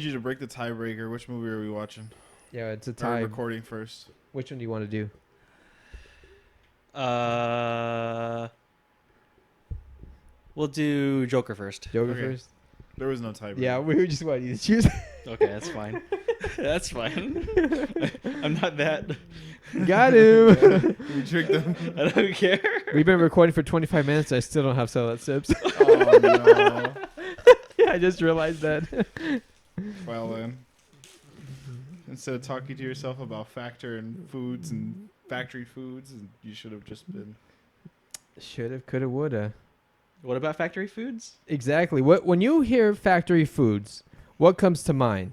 You to break the tiebreaker. Which movie are we watching? Yeah, it's a Or tie. recording first. Which one do you want to do? We'll do Joker first. Joker Okay. first? There was no tiebreaker. Yeah, we just wanted you to choose. Okay, that's fine. That's fine. I'm not that. Got him. You tricked them. I don't care. We've been recording for 25 minutes. I still don't have salad sips. Oh no. Yeah, I just realized that. Well then, instead of talking to yourself about factor and foods and factory foods, you should have just been. Shoulda, coulda, woulda. What about factory foods? Exactly. When you hear factory foods, what comes to mind?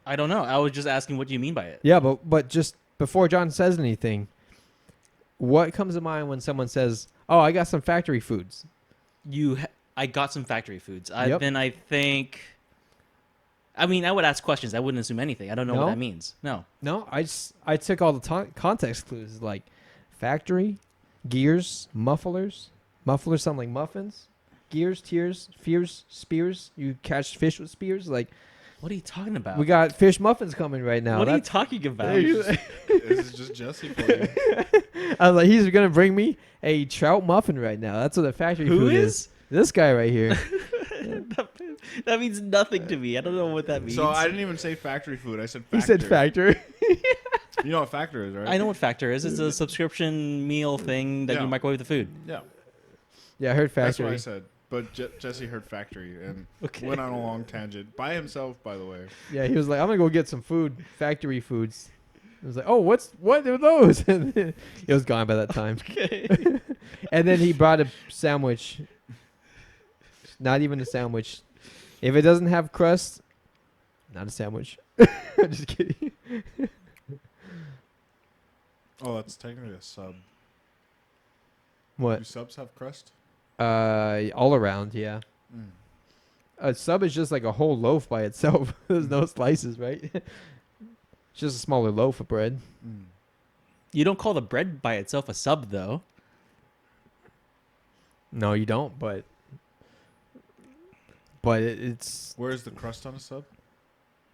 I don't know. I was just asking what you mean by it. Yeah, but just before John says anything, what comes to mind when someone says, "Oh, I got some factory foods"? I got some factory foods. Yep. Then I think. I mean, I would ask questions. I wouldn't assume anything. I don't know No? what that means. No. No, I took all the context clues like factory, gears, mufflers. Mufflers sound like muffins. Gears, tears, fears, spears. You catch fish with spears. Like What are you talking about? we got fish muffins coming right now. What are you talking about? This is just Jesse for you. I was like, he's gonna bring me a trout muffin right now. That's what a factory Who food is? This guy right here. That means nothing to me. I don't know what that means. So I didn't even say factory food. I said factor. He said factory. You know what factor is, right? I know what Factor is. It's a subscription meal thing that Yeah. you microwave the food. Yeah, Yeah, I heard that's factory. what I said. But Jesse heard factory and Okay. went on a long tangent by himself, by the way. Yeah, he was like, I'm gonna go get some food, factory foods. I was like, oh, what are those? And then it was gone by that time. Okay. And then he brought a sandwich. Not even a sandwich. If it doesn't have crust, not a sandwich. I'm just kidding. Oh, that's technically a sub. Do What? subs have crust? All around, yeah. Mm. A sub is just like a whole loaf by itself. There's no slices, right? It's just a smaller loaf of bread. Mm. You don't call the bread by itself a sub, though. No, you don't, but it's Where's the crust on a sub?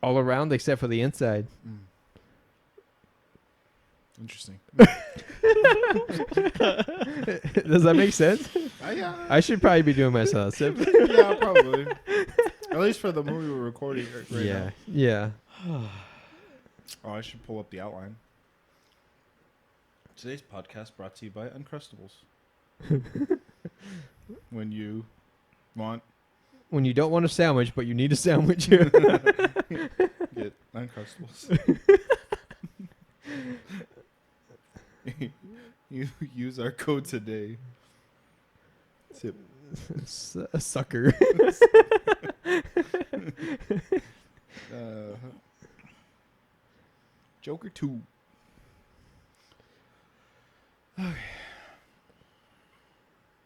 all around except for the inside. Mm. Interesting. Does that make sense? Yeah. I should probably be doing my salad sip. Yeah, probably. At least for the movie we're recording right now. Yeah. Oh, I should pull up the outline. Today's podcast brought to you by Uncrustables. When you want, When you don't want a sandwich, but you need a sandwich. get Uncrustables. You use our code today. Tip. A sucker. Joker 2. Okay.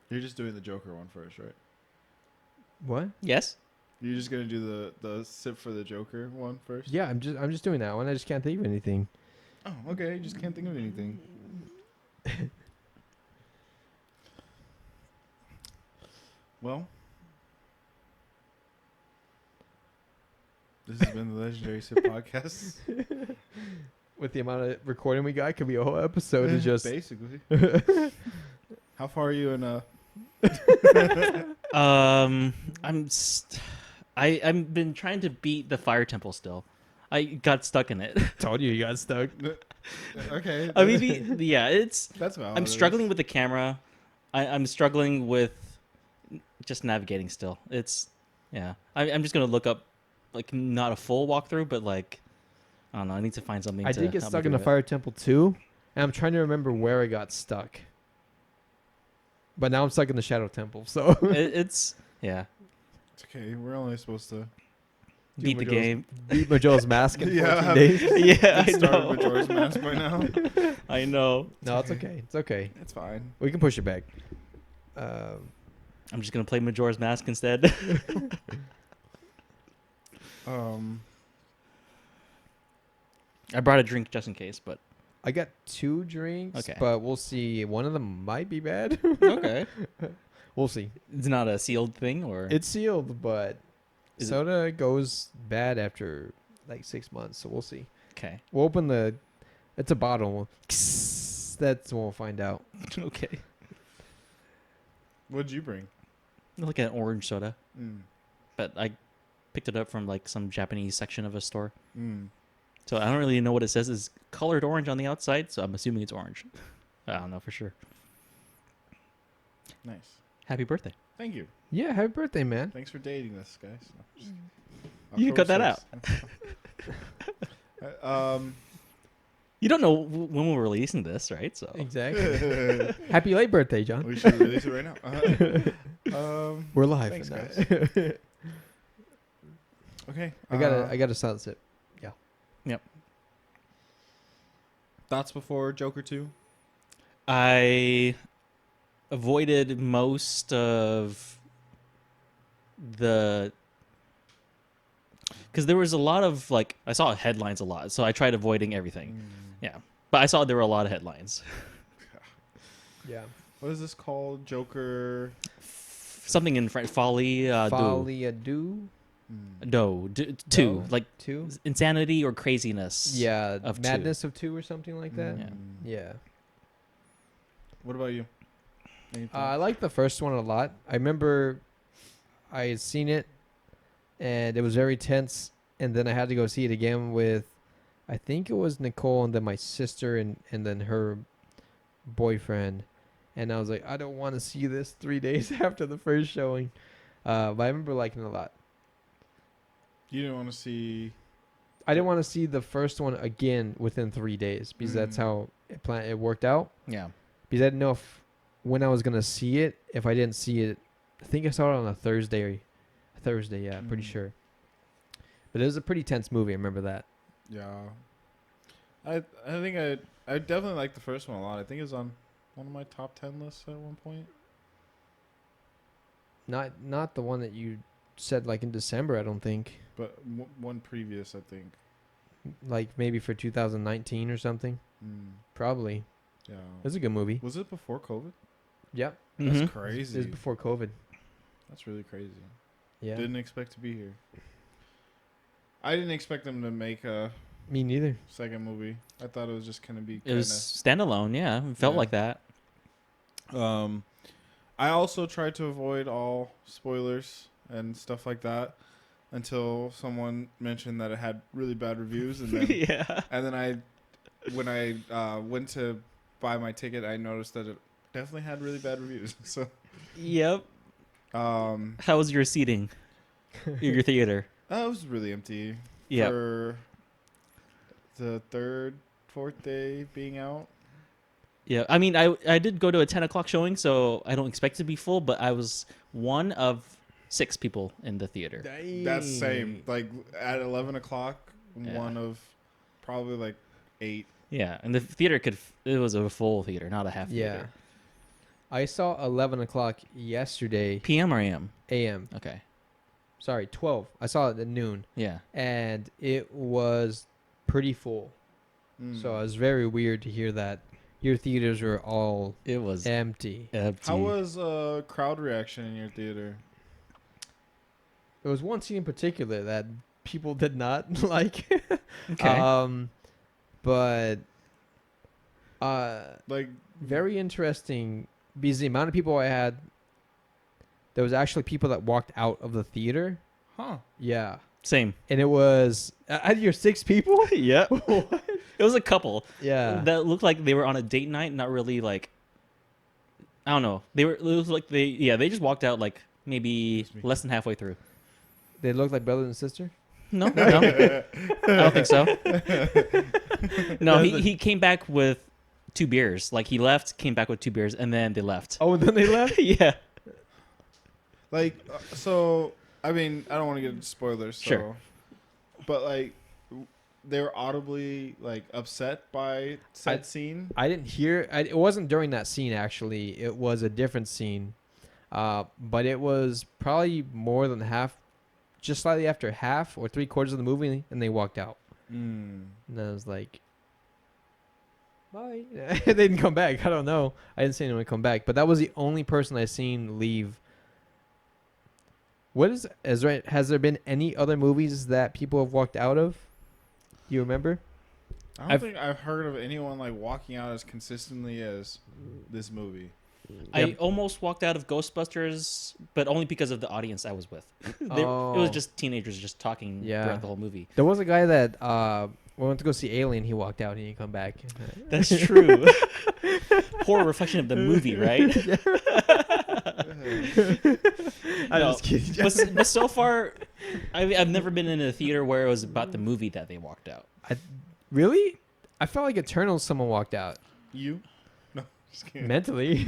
You're just doing the Joker one first, right? What? Yes. You're just gonna do the sip for the Joker one first? Yeah, I'm just doing that one. I just can't think of anything. Oh, okay. You just can't think of anything. Well, this has been the Legendary Sip Podcast. With the amount of recording we got, could be a whole episode of just Basically. How far are you in I've been trying to beat the fire temple still. I got stuck in it. told you got stuck. Okay. I mean, yeah, That's valid. I'm struggling with the camera. I'm struggling with just navigating still. I'm just gonna look up, like, not a full walkthrough, but like, I don't know. I need to find something. I to did get help me stuck in through the it. fire temple too, and I'm trying to remember where I got stuck. But now I'm stuck in the shadow temple, so It's It's okay. We're only supposed to beat the Majora's- game. beat Majora's Mask in Yeah, 14 days. Yeah, I start know. Majora's Mask by now. I know. No, it's okay. It's okay. It's fine. We can push it back. I'm just gonna play Majora's Mask instead. I brought a drink just in case, but I got 2 drinks, Okay. but we'll see. One of them might be bad. okay. We'll see. It's not a sealed thing, or It's sealed, but Is it- Soda goes bad after like 6 months, so we'll see. Okay. We'll open the. It's a bottle. That's when we'll find out. Okay. What'd you bring? Like an orange soda, Mm. but I picked it up from like some Japanese section of a store. Mm. So I don't really know what it says. It's colored orange on the outside, so I'm assuming it's orange. I don't know for sure. Nice. Happy birthday. Thank you. Yeah, happy birthday, man. Thanks for dating this, guys. You can cut that out. You don't know when we're releasing this, right? So Exactly. Happy late birthday, John. We should release it right now. We're live. Thanks, now. guys. Okay. I got a sunset. Thoughts before Joker 2? I avoided most of the because there was a lot of like I saw headlines a lot, so I tried avoiding everything. Yeah, but I saw there were a lot of headlines. Yeah. What is this called? Joker. Something in French, Folie, Folie à deux? two, No. like 2? insanity or craziness. Yeah. of Madness of 2 or something like that? Yeah. Yeah. What about you? Any I thoughts? like the first one a lot. I remember I had seen it, and it was very tense. And then I had to go see it again with, I think it was Nicole and then my sister and then her boyfriend. And I was like, I don't want to see this 3 days after the first showing. But I remember liking it a lot. You didn't want to see. I didn't want to see the first one again within 3 days because that's how it worked out. Yeah. Because I didn't know when I was going to see it. If I didn't see it, I think I saw it on a Thursday. Yeah, pretty sure. But it was a pretty tense movie. I remember that. Yeah. I think I definitely like the first one a lot. I think it was on one of my top 10 lists at one point. Not the one that you said like in December, I don't think. But one previous, I think. Like maybe for 2019 or something. Probably. Yeah. It was a good movie. Was it before COVID? Yep. That's Mhm. It crazy. was before COVID. That's really crazy. Yeah. Didn't expect to be here. I didn't expect them to make a Me neither. second movie. I thought it was just gonna be. It was standalone. Yeah, it felt Yeah. like that. I also tried to avoid all spoilers and stuff like that until someone mentioned that it had really bad reviews, and then Yeah. and then when I went to buy my ticket, I noticed that it definitely had really bad reviews. So, Yep. um, How was your seating? Your theater? it was really empty Yeah. for the fourth day being out. Yeah. I mean, I did go to a 10 o'clock showing, so I don't expect it to be full, but I was one of 6 people in the theater. That's same. Like at 11 o'clock, Yeah. one of probably like 8. Yeah, and the theater it was a full theater, not a half Yeah. theater. I saw 11 o'clock yesterday PM or AM? a.m. Okay. Sorry, 12. I saw it at noon, Yeah. and it was pretty full. So it was very weird to hear that your theaters were all It was empty. empty. How was crowd reaction in your theater? There was one scene in particular that people did not like. Okay. But Like, very interesting because the amount of people I had, there was actually people that walked out of the theater. huh? Same. And it was out of your 6 people? Yeah. It was a couple Yeah. that looked like they were on a date night, not really like. I don't know. It was like they just walked out like maybe Excuse me. less than halfway through. They looked like brother and sister? No, I don't think so. No, he came back with 2 beers. Like he left, came back with 2 beers, and then they left. Oh, and then they left? Yeah. Like, so, I mean, I don't want to get into spoilers. So, Sure. But, like, they were audibly, like, upset by said scene. I didn't hear. It wasn't during that scene, actually. It was a different scene. But it was probably more than half, just slightly after half or 3/4 of the movie, and they walked out. And I was like, bye. They didn't come back. I don't know. I didn't see anyone come back. But that was the only person I seen leave Has there been any other movies that people have walked out of? Do you remember? I don't think I've heard of anyone like walking out as consistently as this movie. I almost walked out of Ghostbusters, but only because of the audience I was with. It was just teenagers just talking throughout the whole movie. There was a guy that went to go see Alien. He walked out and he didn't come back. That's true. Poor reflection of the movie, right? I'm just kidding. But so far, I've never been in a theater where it was about the movie that they walked out. Really? I felt like Eternals. Someone walked out. You? No, just kidding. Mentally.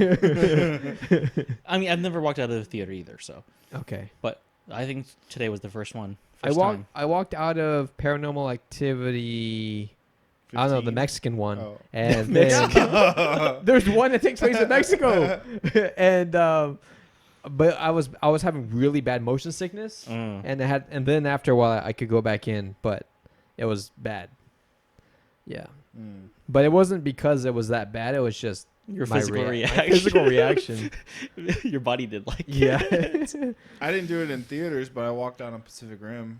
I mean, I've never walked out of the theater either, so. Okay. But I think today was the first one. I walked out of Paranormal Activity. 15? I don't know, the Mexican one. Oh. And then there's one that takes place in Mexico. And but I was having really bad motion sickness, and then after a while I could go back in, but it was bad. Yeah. But it wasn't because it was that bad, it was just your my physical reaction. my physical reaction. Your body did like Yeah. I didn't do it in theaters, but I walked out on Pacific Rim.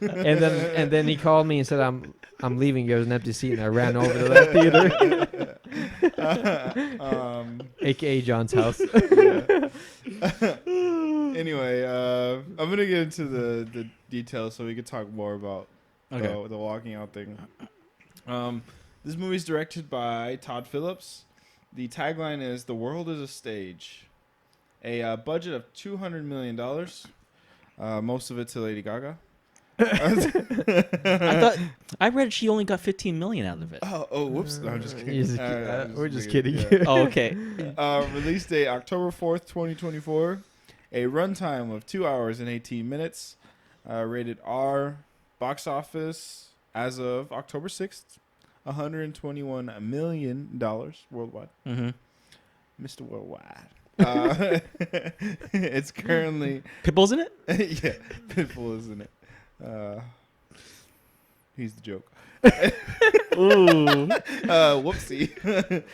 and then he called me and said, I'm leaving. There was an empty seat, and I ran over to that theater. AKA John's house. Anyway, I'm gonna get into the details so we can talk more about the walking out thing. This movie's directed by Todd Phillips. The tagline is "The world is a stage." A budget of $200 million. Most of it to Lady Gaga. I read she only got 15 million out of it. Oh, whoops! No, I'm just kidding. We're just kidding. Yeah. Oh, okay. Release date October 4th, 2024. A runtime of 2 hours and 18 minutes. Rated R. Box office as of October 6th, $121 million worldwide. Mm-hmm. Mr. Worldwide. It's currently Pitbull's in it? yeah, Pitbull is in it. He's the joke. Ooh. Whoopsie.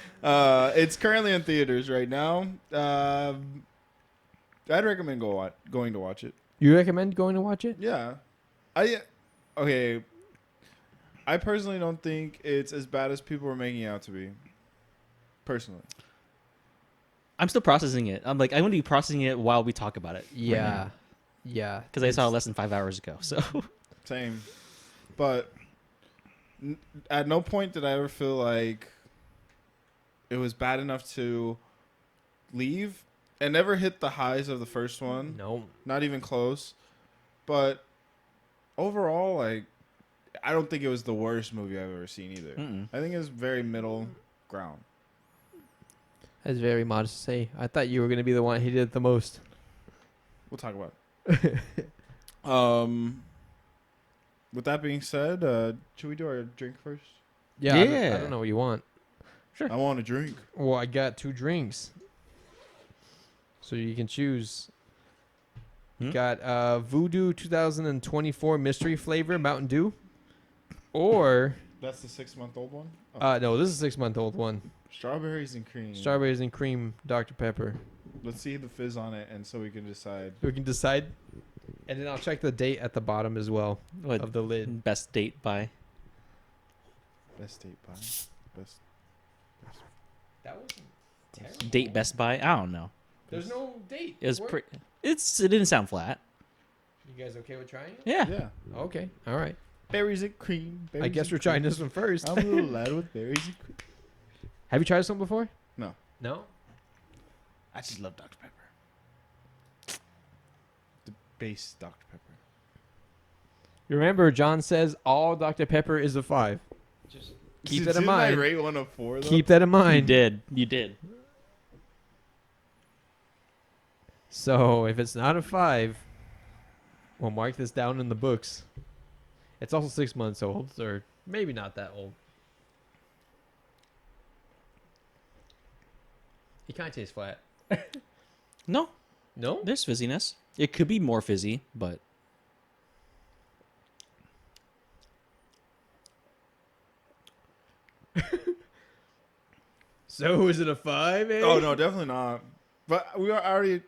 It's currently in theaters right now. I'd recommend going to watch it. You recommend going to watch it? Yeah. I personally don't think it's as bad as people are making it out to be. Personally. I'm still processing it. I'm going to be processing it while we talk about it. Yeah. Yeah. Because I saw it less than 5 hours ago. So Same. But at no point did I ever feel like it was bad enough to leave. It never hit the highs of the first one. No. Not even close. But overall, I don't think it was the worst movie I've ever seen either. Mm-mm. I think it was very middle ground. That's very modest to say. I thought you were going to be the one who did it the most. We'll talk about it. With that being said, should we do our drink first? Yeah. I don't know what you want. Sure. I want a drink. Well, I got 2 drinks. So you can choose. You got Voodoo 2024 Mystery Flavor Mountain Dew. Or... That's the 6-month-old one? Oh. No, this is a 6-month-old one. Strawberries and cream. Strawberries and cream Dr. Pepper. Let's see the fizz on it, and so we can decide. And then I'll check the date at the bottom as well of the lid. Best date by. Best date by. Best. That wasn't terrible. Date Best Buy? I don't know. There's no date. It was it didn't sound flat. You guys okay with trying it? Yeah. Yeah. Okay. All right. Berries and cream. I guess we're trying this one first. I'm a little loud with berries and cream. Have you tried this one before? No. No? I just love Dr. Pepper. The base Dr. Pepper. Remember, John says all Dr. Pepper is a 5. Just keep that in mind. Didn't I rate one of 4, though? Keep that in mind. You did. So if it's not a 5, we'll mark this down in the books. It's also 6 months old, or maybe not that old. It kind of tastes flat. No. No? There's fizziness. It could be more fizzy, but... So is it a 5, eh? Oh, no, definitely not. But we already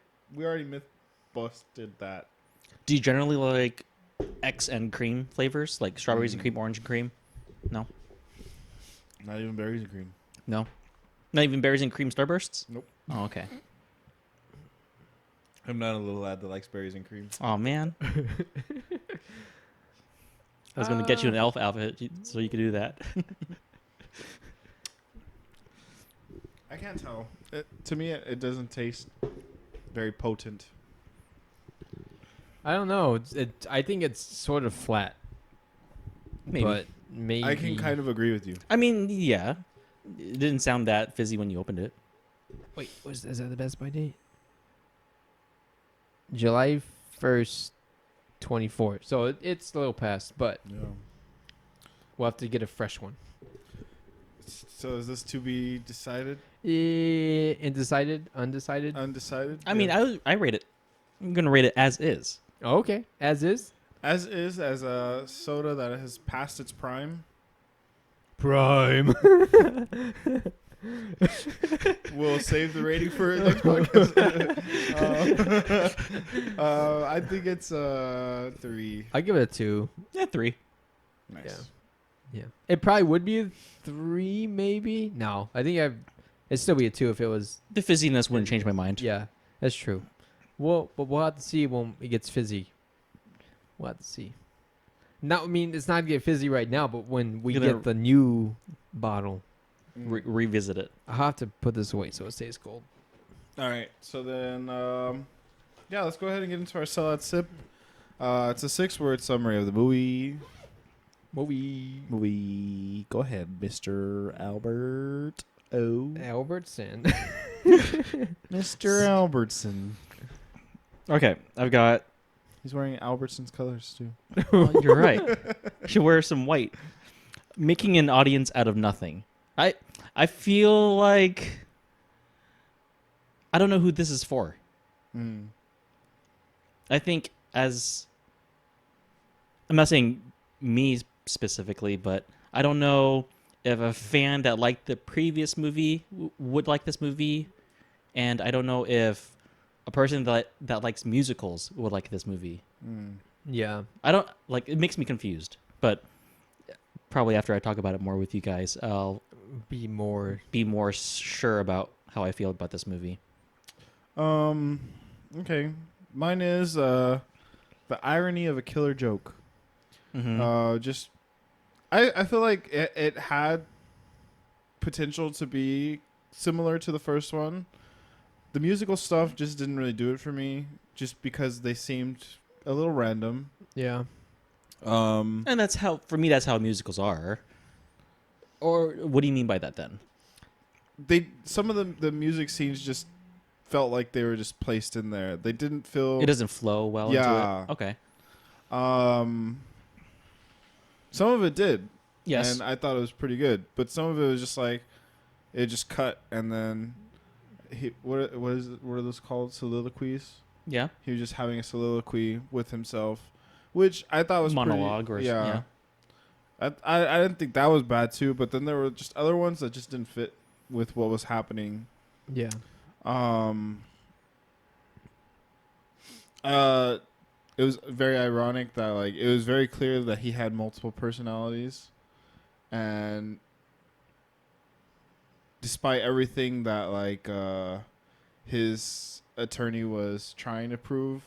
busted that. Do you generally like X and cream flavors, like strawberries and cream, orange and cream? No, Not even berries and cream. no, not even berries and cream Starbursts. Nope. Oh, okay. I'm not a little lad that likes berries and cream. Oh man. I was gonna get you an elf outfit so you could do that. I can't tell. To me, it doesn't taste very potent. I don't know. I think it's sort of flat. Maybe. But maybe I can kind of agree with you. I mean, yeah, it didn't sound that fizzy when you opened it. Wait, is that the Best Buy date? July 1st, 24. So it's a little past, but Yeah. we'll have to get a fresh one. So is this to be decided? Undecided? Undecided? I mean, I rate it. I'm gonna rate it as is. Oh, okay. As is? As a soda that has passed its prime. Prime. We'll save the rating for next podcast. I think it's 3. I give it a 2. Yeah, 3. Nice. Yeah. It probably would be a 3, maybe. No, I think it'd still be a 2 if it was. The fizziness wouldn't change my mind. Yeah, that's true. But we'll have to see when it gets fizzy. We'll have to see. Now, I mean, it's not gonna get fizzy right now, but when we get the new bottle, Revisit it. I'll have to put this away so it stays cold. All right. So then, let's go ahead and get into our sellout sip. It's a 6-word summary of the movie. Movie. Go ahead, Mr. Albert. Albertson. Mr. Albertson. Okay, I've got. He's wearing Albertson's colors too. Oh, you're right. Should wear some white. Making an audience out of nothing. I feel like I don't know who this is for. I think as I'm not saying me specifically, but I don't know if a fan that liked the previous movie would like this movie, and I don't know if a person that likes musicals would like this movie. Yeah. I don't like it. Makes me confused, but probably after I talk about it more with you guys, I'll Be more sure about how I feel about this movie. Okay. Mine is the irony of a killer joke. Mm-hmm. I feel like it had potential to be similar to the first one. The musical stuff just didn't really do it for me, just because they seemed a little random. Yeah. And that's how musicals are. Or what do you mean by that then? Some of the music scenes just felt like they were just placed in there. They didn't feel. It doesn't flow well into it. Okay. Some of it did. Yes. And I thought it was pretty good, but some of it was just like it just cut, and then what are those called? Soliloquies. Yeah. He was just having a soliloquy with himself, which I thought was monologue pretty, or yeah. I didn't think that was bad too, but then there were just other ones that just didn't fit with what was happening. Yeah. It was very ironic that like it was very clear that he had multiple personalities, and despite everything that like his attorney was trying to prove,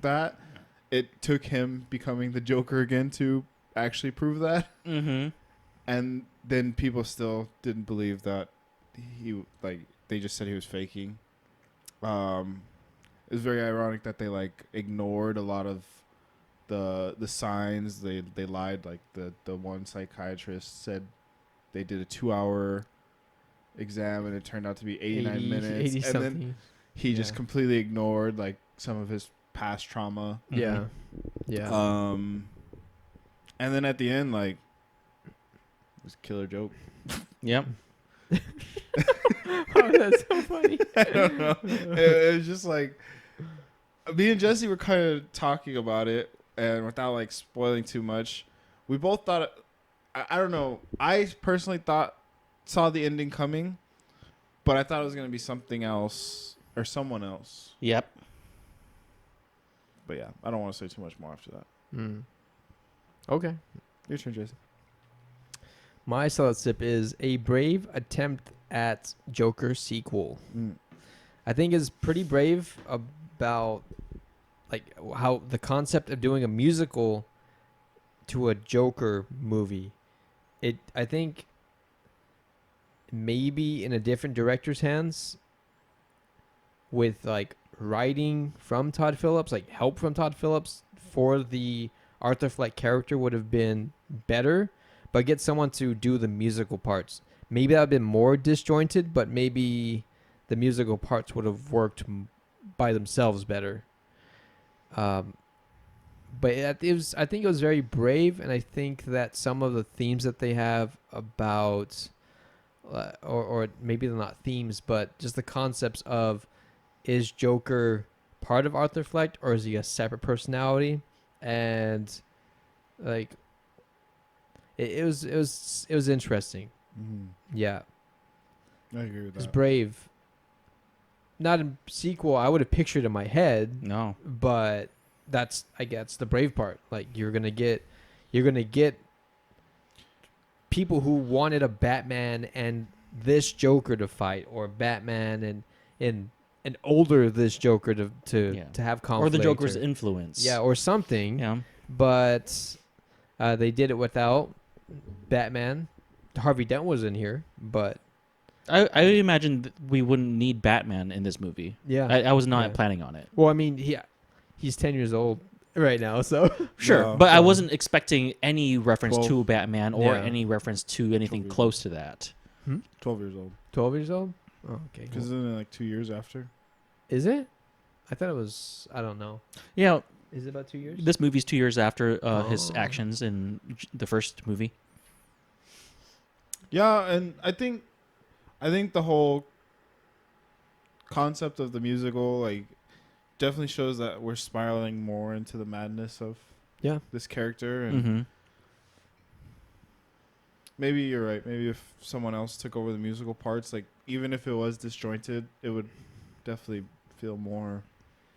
that it took him becoming the Joker again to actually prove that. And then people still didn't believe that they just said he was faking. It was very ironic that they like ignored a lot of the signs. They lied. Like the one psychiatrist said they did a 2-hour exam and it turned out to be 89 minutes. 80 and something. then he just completely ignored like some of his past trauma. Yeah. Yeah. And then at the end, like, it was a killer joke. Yep. Oh, that's so funny. I don't know. It was just like me and Jesse were kind of talking about it, and without like spoiling too much, we both thought. I don't know. I personally saw the ending coming, but I thought it was gonna be something else or someone else. Yep. But yeah, I don't want to say too much more after that. Okay. Your turn, Jason. My solid sip is a brave attempt at Joker sequel. I think it's pretty brave about like how the concept of doing a musical to a Joker movie. I think maybe in a different director's hands with like writing from Todd Phillips, like help from Todd Phillips for the Arthur Fleck character would have been better, but get someone to do the musical parts. Maybe that would have been more disjointed, but maybe the musical parts would have worked by themselves better. But I think it was very brave, and I think that some of the themes that they have about, or maybe they're not themes, but just the concepts of, is Joker part of Arthur Fleck or is he a separate personality? And like, it was interesting. Yeah, I agree with that. it's brave. Not a sequel I would have pictured in my head. No. But that's, I guess, the brave part. Like you're gonna get people who wanted a Batman and this Joker to fight, or Batman and an older this Joker to have conflict, or the Joker's influence. Yeah, or something. Yeah. But they did it without Batman. Harvey Dent was in here, but I imagine we wouldn't need Batman in this movie. yeah, I was not planning on it. Well, I mean, he's 10 years old right now, so Sure, No, but I so- wasn't expecting any reference 12. to Batman or Yeah. any reference to anything 12 close to that. 12 years old. 12 years old. Oh, okay. Because isn't it like 2 years after? Is it? I thought it was. I don't know. Yeah, Is it about 2 years? this movie's 2 years after his Oh. actions in the first movie. Yeah, and I think the whole concept of the musical like definitely shows that we're spiraling more into the madness of this character, and Mm-hmm. maybe you're right. Maybe if someone else took over the musical parts, like even if it was disjointed, it would definitely feel more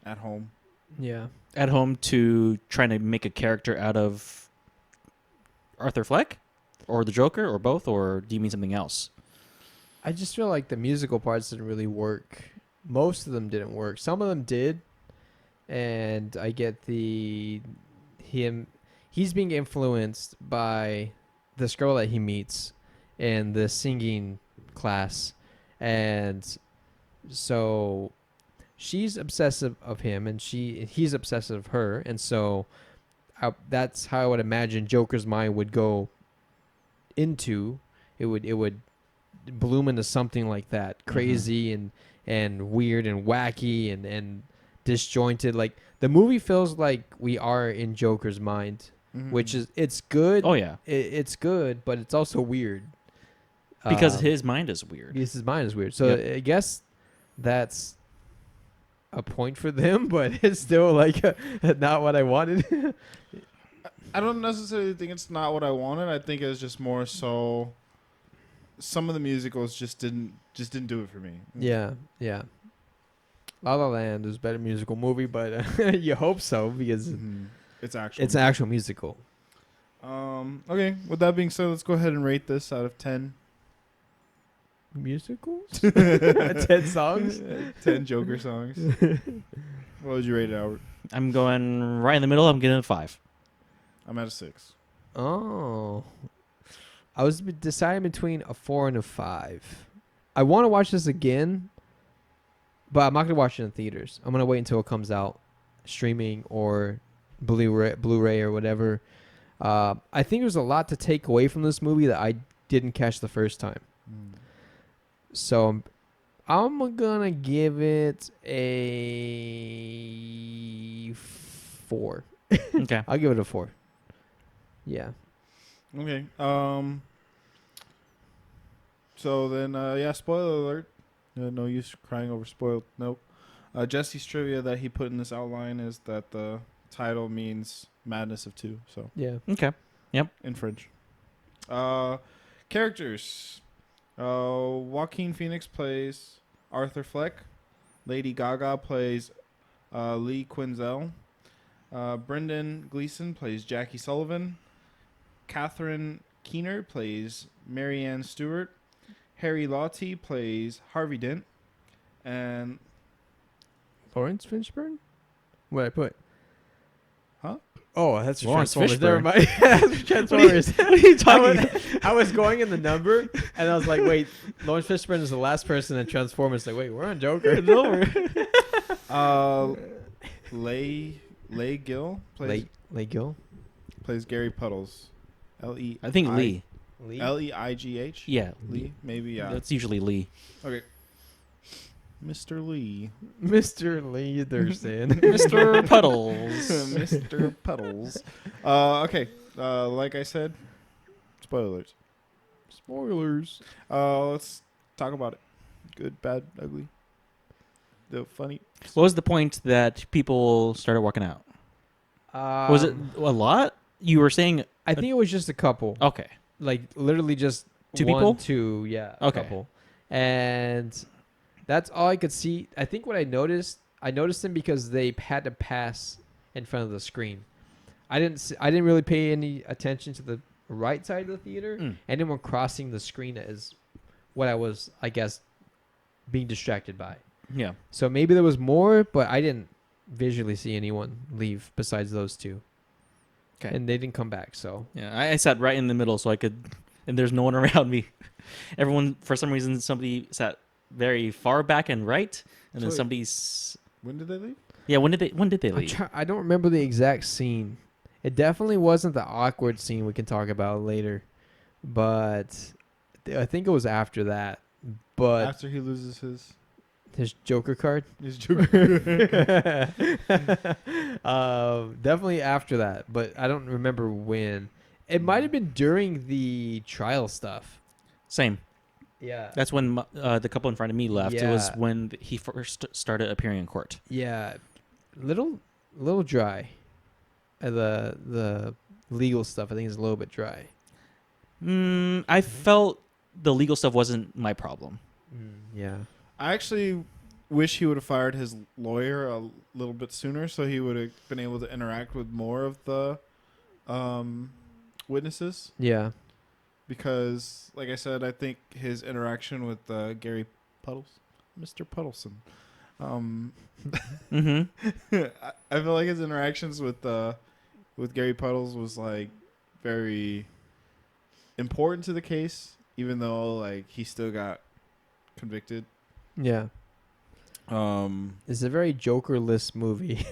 at home. Yeah. At home to trying to make a character out of Arthur Fleck or the Joker or both, or do you mean something else? I just feel like the musical parts didn't really work. Most of them didn't work. Some of them did, and I get he's being influenced by this girl that he meets in the singing class, and so she's obsessive of him, and he's obsessive of her, and so that's how I would imagine Joker's mind would go into. It would bloom into something like that, crazy and weird and wacky and disjointed. Like the movie feels like we are in Joker's mind, which is, it's good. Oh yeah, It's good, but it's also weird because his mind is weird. because his mind is weird. So I guess that's a point for them, but it's still like not what I wanted. I don't necessarily think it's not what I wanted. I think it's just more so some of the musicals just didn't do it for me. Yeah. La La Land is a better musical movie, but you hope so because It's actual. it's an actual musical. Okay. With that being said, let's go ahead and rate this out of 10. Musicals? 10 songs? 10 Joker songs. What would you rate it, Albert? I'm going right in the middle. I'm getting a 5. I'm at a 6. Oh. I was deciding between a 4 and a 5. I want to watch this again, but I'm not going to watch it in theaters. I'm going to wait until it comes out streaming or Blu-ray or whatever. I think there's a lot to take away from this movie that I didn't catch the first time. So I'm going to give it a 4. Okay. I'll give it a 4. Yeah. Okay. So then, spoiler alert. No use crying over spoiled. Nope. Jesse's trivia that he put in this outline is that the title means Madness of Two. So Yeah. Okay. in French. Characters. Joaquin Phoenix plays Arthur Fleck. Lady Gaga plays Lee Quinzel. Brendan Gleeson plays Jackie Sullivan. Catherine Keener plays Marianne Stewart. Harry Lawty plays Harvey Dent. And Lawrence Fishburne? What did I put? Huh? Oh, that's Lawrence Transformers. Never Fishburne. mind. That's Transformers. What are you talking I was going in the number, and I was like, wait, Lawrence Fishburne is the last person in Transformers. Like, wait, we're on Joker. Leigh Gill plays Gill? plays Gary Puddles. L-E I think Lee. Lee? L-E-I-G-H? Yeah. Lee, maybe, yeah. That's usually Lee. Okay. Mr. Lee. Mr. Lee Thurston. Mr. Puddles. Mr. Puddles. Okay. Like I said, spoilers. Spoilers. Let's talk about it. Good, bad, ugly. The funny. What was the point that people started walking out? Was it a lot? You were saying... I think it was just a couple. Okay. Like, literally just Two one, people? two, yeah, a Okay. couple. And that's all I could see. I think what I noticed them because they had to pass in front of the screen. I didn't really pay any attention to the right side of the theater. Anyone crossing the screen is what I was, I guess, being distracted by. Yeah. So maybe there was more, but I didn't visually see anyone leave besides those two. Okay. And they didn't come back, so. Yeah, I sat right in the middle so I could... And there's no one around me. Everyone, for some reason, somebody sat very far back and right. And then So somebody's... When did they leave? Yeah, when did they leave? I don't remember the exact scene. It definitely wasn't the awkward scene we can talk about later. But I think it was after that. But After he loses his Joker card? his Joker. Definitely after that. But I don't remember when. It might have been during the trial stuff. Same. Yeah. That's when the couple in front of me left. It was Yeah. when he first started appearing in court. Yeah. Little dry. The legal stuff I think is a little bit dry. I felt the legal stuff wasn't my problem. Yeah. I actually wish he would have fired his lawyer a little bit sooner so he would have been able to interact with more of the witnesses. Yeah. Because, like I said, I think his interaction with Gary Puddles, Mr. Puddleson, I feel like his interactions with Gary Puddles was like very important to the case, even though like he still got convicted. Yeah. It's a very Joker-less movie.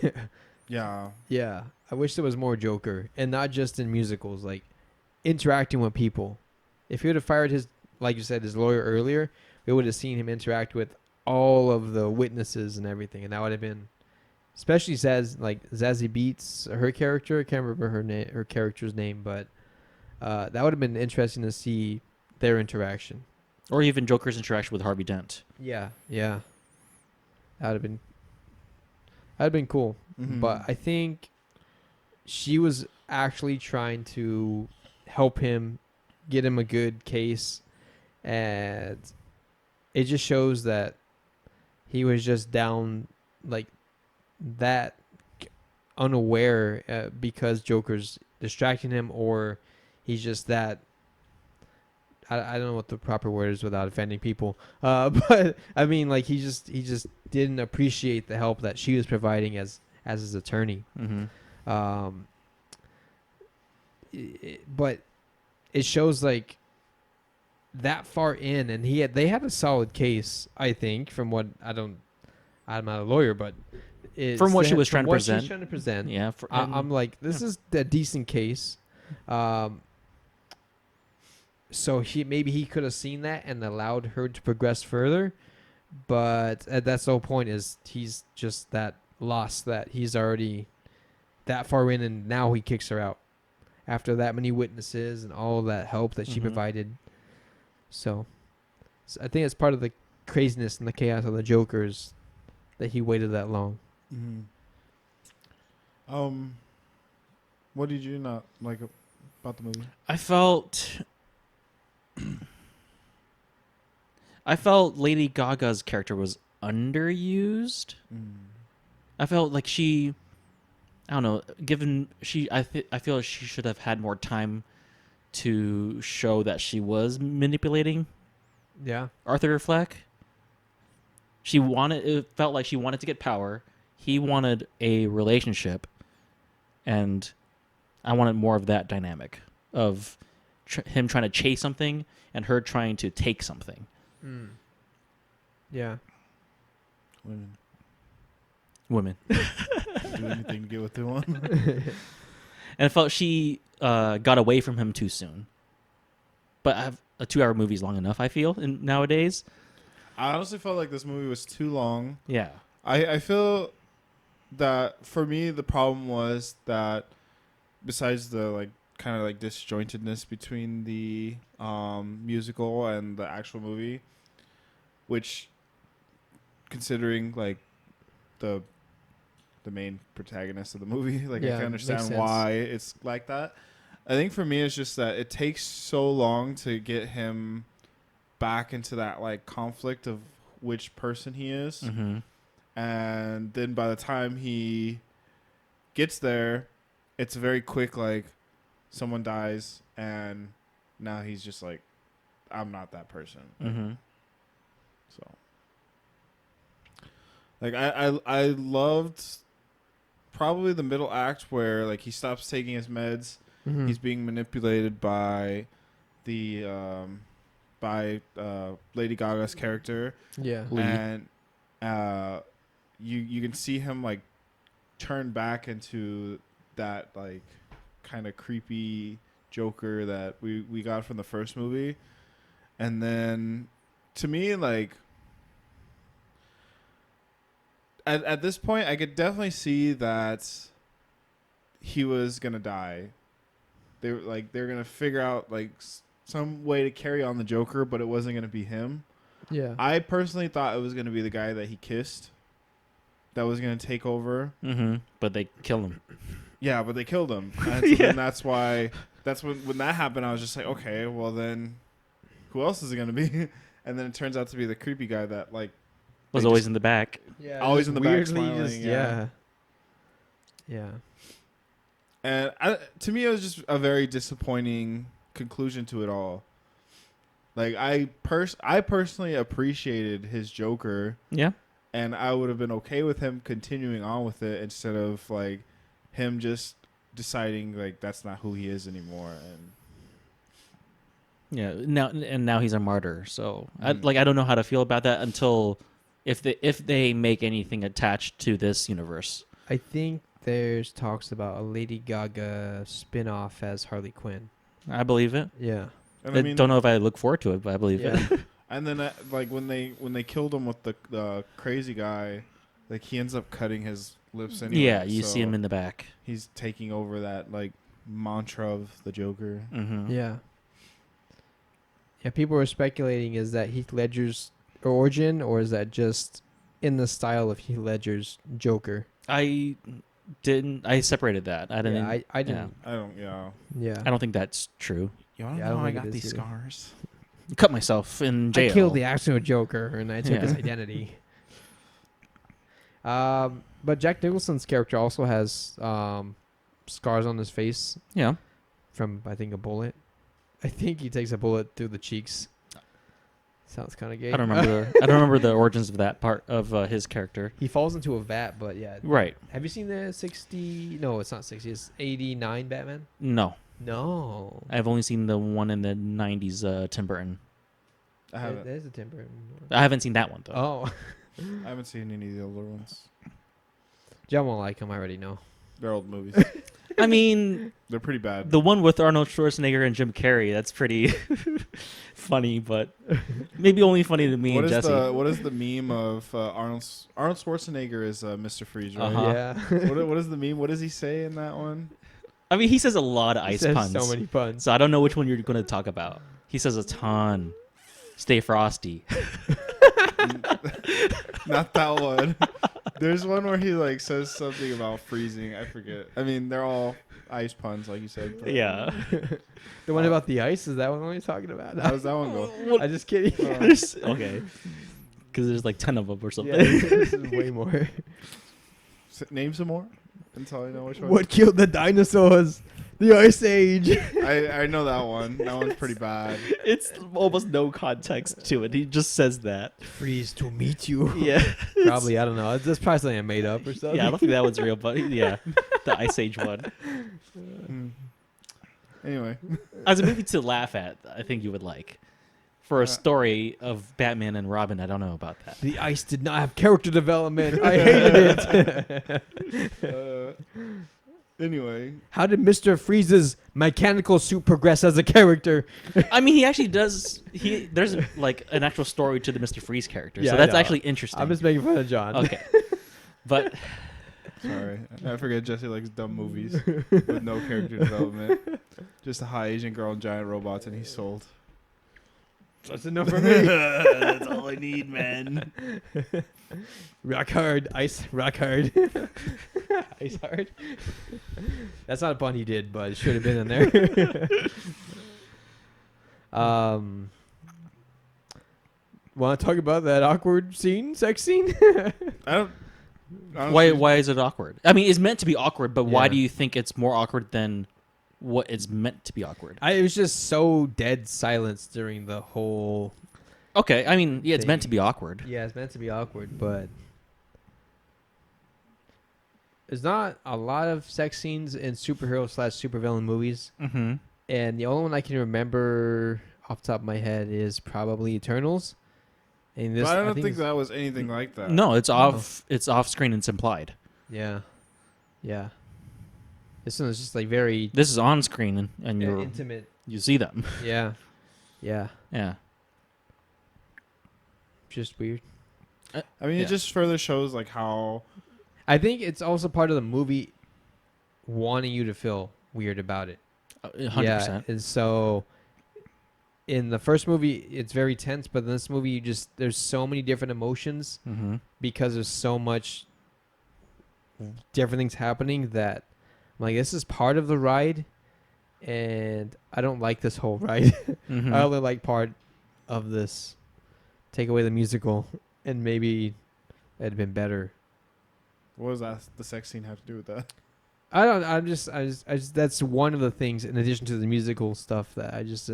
Yeah. Yeah. I wish there was more Joker, and not just in musicals, like interacting with people. If he would have fired his, like you said, his lawyer earlier, we would have seen him interact with all of the witnesses and everything, and that would have been, especially Zazie Beetz, her character. I can't remember her character's name, but that would have been interesting to see their interaction. Or even Joker's interaction with Harvey Dent. Yeah. Yeah. That'd have been cool. Mm-hmm. But I think she was actually trying to help him, get him a good case, and it just shows that he was just down like that, unaware because Joker's distracting him, or he's just that. I don't know what the proper word is without offending people, but I mean, like he just didn't appreciate the help that she was providing as his attorney. But it shows like that far in, and they had a solid case, I think. From what I'm not a lawyer, but From what she was trying to present. she's trying to present, Yeah. I'm like, this is a decent case. So maybe he could have seen that and allowed her to progress further, but that's the whole point. Is he's just that lost that he's already that far in, and now he kicks her out after that many witnesses and all that help that she provided. So I think it's part of the craziness and the chaos of the Jokers that he waited that long. What did you not like about the movie? I felt Lady Gaga's character was underused. I felt like she I don't know. Given I feel she should have had more time to show that she was manipulating Yeah. Arthur Fleck. It felt like she wanted to get power. He wanted a relationship, and I wanted more of that dynamic of him trying to chase something and her trying to take something. Mm. Yeah. Women. Do anything to get what they want. And I felt she got away from him too soon. But a 2-hour movie is long enough, I feel, nowadays. I honestly felt like this movie was too long. Yeah. I feel that for me the problem was that besides the like kind of like disjointedness between the musical and the actual movie, which considering like the main protagonist of the movie, like Yeah, I can makes understand sense. why it's like that. I think for me it's just that it takes so long to get him back into that like conflict of which person he is. Mm-hmm. And then by the time he gets there, it's very quick, like someone dies and now he's just like, I'm not that person. Mm-hmm. So like I loved probably the middle act where like he stops taking his meds. Mhm. He's being manipulated by the Lady Gaga's character. Yeah. And you can see him like turn back into that like kind of creepy Joker that we got from the first movie. And then to me, like at this point I could definitely see that he was gonna die. They're gonna figure out like some way to carry on the Joker, but it wasn't gonna be him. Yeah. I personally thought it was going to be the guy that he kissed that was going to take over. Mm-hmm. But they kill him. Yeah, but they killed him. And so then that's when that happened, I was just like, okay, well then who else is it going to be? And then it turns out to be the creepy guy that like Was they always just- in the back. Yeah. Always in the back weirdly smiling, yeah. yeah. Yeah. And to me it was just a very disappointing conclusion to it all. Like I personally appreciated his Joker. Yeah. And I would have been okay with him continuing on with it instead of like him just deciding like that's not who he is anymore. And Yeah. Now he's a martyr. So I don't know how to feel about that until if they make anything attached to this universe. I think there's talks about a Lady Gaga spin-off as Harley Quinn. I believe it. Yeah. and I don't know if I look forward to it, but I believe Yeah. it. And then like when they killed him with the crazy guy, like he ends up cutting his lips anyway. Yeah, you so see him in the back. he's taking over that like mantra of the Joker. Mm-hmm. Yeah. Yeah, people were speculating, is that Heath Ledger's origin, or is that just in the style of Heath Ledger's Joker? I separated that. I didn't. Yeah, I didn't. I don't. Yeah. Yeah. I don't think that's true. You wanna Yeah, I know don't how I think it got is these either. scars? Cut myself in jail. I killed the actual Joker and I took his Yeah. identity. But Jack Nicholson's character also has scars on his face Yeah. from, I think, a bullet. I think he takes a bullet through the cheeks. Sounds kind of gay. I don't remember. I don't remember the origins of that part of his character. He falls into a vat, but yeah. Right. Have you seen the 60? No, it's not 60. It's 89 Batman. No, No. I've only seen the one in the '90s. Tim Burton. I haven't. There's a Tim Burton one. I haven't seen that one though. Oh. I haven't seen any of the older ones. John won't like him. I already know. They're old movies. I mean, They're pretty bad. the one with Arnold Schwarzenegger and Jim Carrey. That's pretty funny, but maybe only funny to me and Jesse. What is the meme of Arnold Schwarzenegger is Mr. Freeze, right? Uh-huh. Yeah. What is the meme? What does he say in that one? I mean, he says a lot of He ice says puns. so many puns. So I don't know which one you're going to talk about. He says a ton. Stay frosty. Not that one. There's one where he like says something about freezing. I forget. I mean, they're all ice puns, like you said. but- Yeah. The one about the ice, is that one you're talking about? How does that one go? I'm just kidding. Okay. Because there's like 10 of them or something. Yeah, this is way more. Name some more. until I know which one. What killed the dinosaurs? The Ice Age. I know that one. That one's pretty bad. It's almost no context to it. He just says that. Freeze to meet you. Yeah. Probably, I don't know. That's probably something I made up or something. Yeah, I don't think that one's real, but yeah, the Ice Age one. Anyway, As a movie to laugh at, I think you would like. For a story of Batman and Robin, I don't know about that. The ice did not have character development. I hated it. anyway, How did Mr. Freeze's mechanical suit progress as a character? I mean, he actually does. There's like an actual story to the Mr. Freeze character, Yeah, so I that's know. actually interesting. I'm just making fun of John. Okay, but sorry, I forget Jesse likes dumb movies with no character development. Just a high Asian girl and giant robots, and he's sold. That's enough for me. that's all I need, man. Rock hard, ice, rock hard. Ice hard. That's not a pun he did, but it should have been in there. Want to talk about that awkward sex scene? I don't. Honestly, Why is it awkward? I mean, it's meant to be awkward, but why Yeah. do you think it's more awkward than what it's meant to be awkward? It was just so dead silence during the whole. Okay, I mean, yeah, it's meant to be awkward. Yeah, it's meant to be awkward, but there's not a lot of sex scenes in superhero / supervillain movies, Mm-hmm. and the only one I can remember off the top of my head is probably Eternals. And this, But I don't think it's- that was anything like that. No, it's off. It's off screen. It's implied. Yeah, yeah. This one is just like very This is on screen, and you're intimate. you see them. Yeah, yeah. Yeah. Just weird. I mean, Yeah. it just further shows like how. I think it's also part of the movie wanting you to feel weird about it. 100%. Yeah, and so in the first movie, it's very tense, but in this movie, there's so many different emotions Mm-hmm. because there's so much different things happening that I'm like, this is part of the ride, and I don't like this whole ride. Mm-hmm. I only like part of this. Take away the musical, and maybe it'd been better. What does that the sex scene have to do with that? I don't. I just. That's one of the things in addition to the musical stuff that I just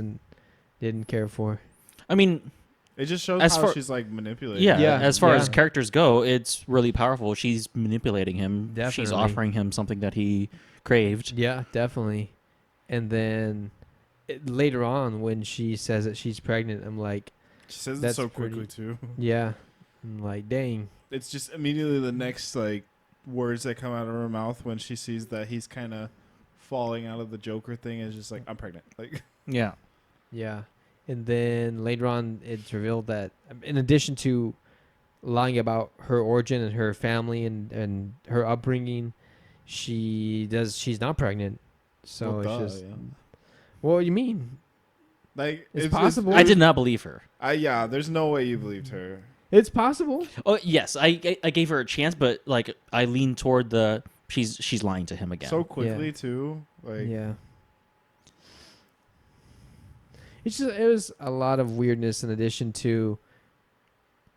didn't care for. I mean, It just shows As how far- she's like manipulating. yeah, Yeah, as far yeah. as characters go, it's really powerful. She's manipulating him. She's Definitely. offering him something that he craved. Yeah, definitely. And then later on, when she says that she's pregnant, I'm like, She says it That's so pretty- quickly too. yeah. I'm like, dang. It's just immediately the next like words that come out of her mouth when she sees that he's kind of falling out of the Joker thing is just like, I'm pregnant. Like, Yeah. Yeah. And then later on, it's revealed that in addition to lying about her origin and her family and her upbringing, she's not pregnant. So well, it's duh, just, yeah. what do you mean? Like It's possible. I did not believe her. Yeah, there's no way you believed her. It's possible. Oh yes, I gave her a chance, but like I leaned toward the she's lying to him again. So quickly too. Like, Yeah. It was a lot of weirdness in addition to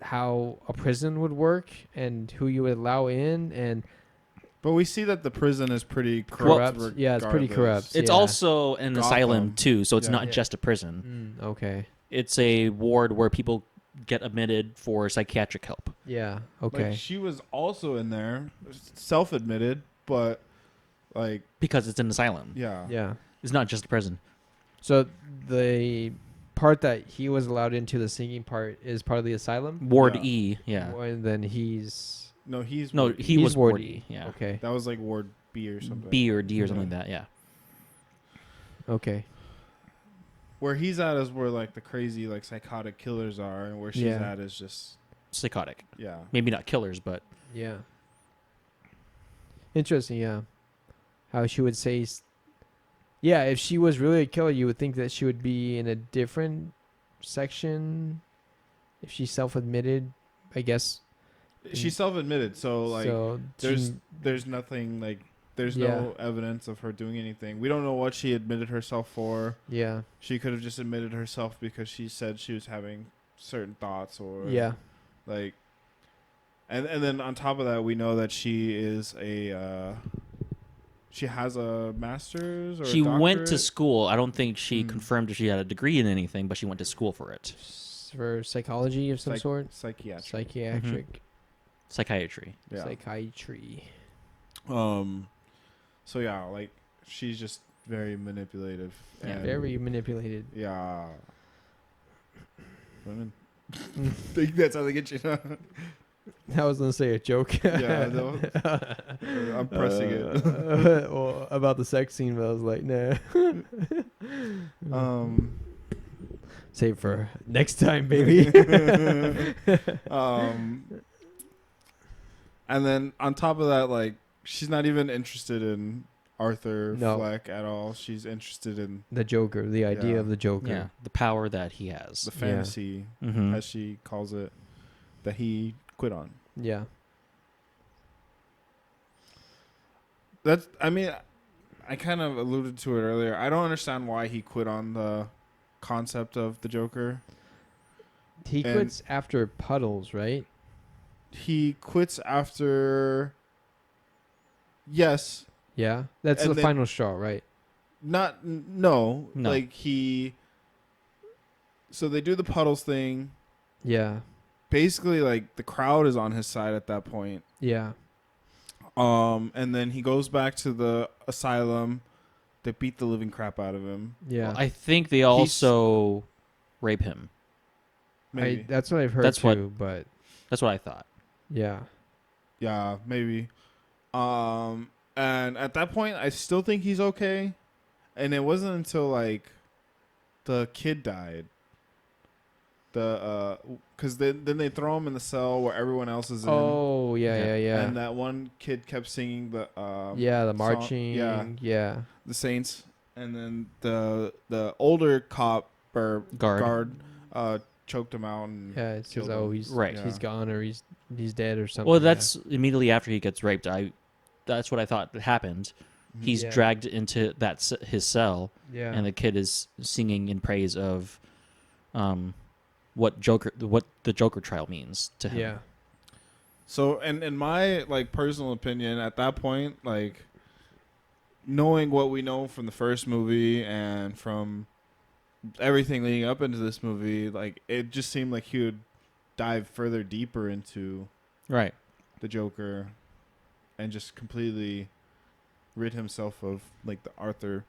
how a prison would work and who you would allow in and but we see that the prison is pretty corrupt. corrupt. Yeah, it's pretty regardless. corrupt. It's Yeah. also an Gotham. asylum too, so it's Yeah. not Yeah. just a prison. Okay. It's a ward where people get admitted for psychiatric help. Yeah. Okay. Like, she was also in there, self-admitted, but like, Because it's an asylum. yeah. Yeah. It's not just a prison. So the part that he was allowed into, the singing part, is part of the asylum. Ward Yeah. E, yeah. And then he's No, he's No, Ward he B. was Ward E, yeah. Okay. That was like Ward B or something. B or D or something Yeah. like that, yeah. Okay. Where he's at is where like the crazy like psychotic killers are, and where she's Yeah. at is just Psychotic. yeah. Maybe not killers, but Yeah. Interesting. Yeah. How she would say. Yeah, if she was really a killer, you would think that she would be in a different section. If she's self-admitted, I guess. She's self-admitted, so like there's she- there's nothing like there's Yeah. no evidence of her doing anything. We don't know what she admitted herself for. yeah, She could have just admitted herself because she said she was having certain thoughts or yeah, like And then on top of that, we know that she is she has a master's or She a went to doctorate? school. I don't think she confirmed if she had a degree in anything, but she went to school for it. For psychology of some sort. Psychiatric. Psychiatric. Psychiatry. Yeah. Psychiatry. So yeah, like she's just very manipulative. Yeah. And Very manipulated. yeah. Women. Think that's how they get you. I was gonna say a joke. Yeah, I'm pressing it. Well, about the sex scene, but I was like, nah. Save for next time, baby. And then on top of that, like she's not even interested in Arthur Fleck at all. She's interested in the Joker, the idea of the Joker. Yeah, the power that he has. the fantasy, as she calls it, that he quit on. Yeah. I mean, I kind of alluded to it earlier. I don't understand why he quit on the concept of the Joker. He quits after Puddles, right? He quits after. Yes. Yeah, that's the final straw, right? No. Like so they do the Puddles thing. Yeah. Basically, like the crowd is on his side at that point. Yeah. And then he goes back to the asylum. They beat the living crap out of him. Yeah. Well, I think they also rape him. Maybe. That's what I've heard but that's what I thought. Yeah. Yeah, maybe. And at that point, I still think he's okay. And it wasn't until like the kid died. Because then they throw him in the cell where everyone else is in. Oh yeah. And that one kid kept singing the the marching. Song, yeah. The Saints, and then the older cop or guard choked him out and It's killed because him. he's gone or he's dead or something. Well, that's immediately after he gets raped. That's what I thought happened. He's dragged into his cell, and the kid is singing in praise of what the Joker trial means to him. Yeah. So, and in my like personal opinion, at that point, like knowing what we know from the first movie and from everything leading up into this movie, like it just seemed like he would dive further deeper into the Joker and just completely rid himself of like the Arthur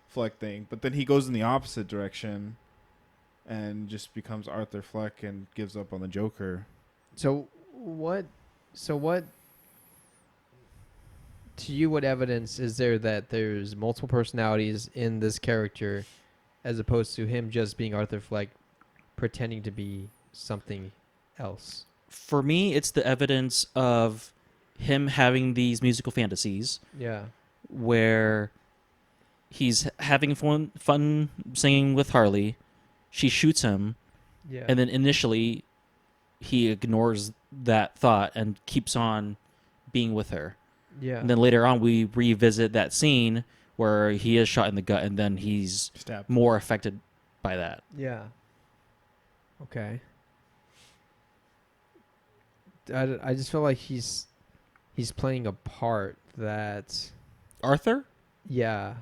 Fleck thing. But then he goes in the opposite direction and just becomes Arthur Fleck and gives up on the Joker. So what to you, what evidence is there that there's multiple personalities in this character as opposed to him just being Arthur Fleck pretending to be something else? For me, it's the evidence of him having these musical fantasies. Yeah. Where he's having fun singing with Harley. She shoots him. Yeah. And then initially he ignores that thought and keeps on being with her. Yeah. And then later on we revisit that scene where he is shot in the gut and then he's Stabbed. more affected by that. Yeah. Okay. I just feel like he's playing a part that Arthur? Yeah.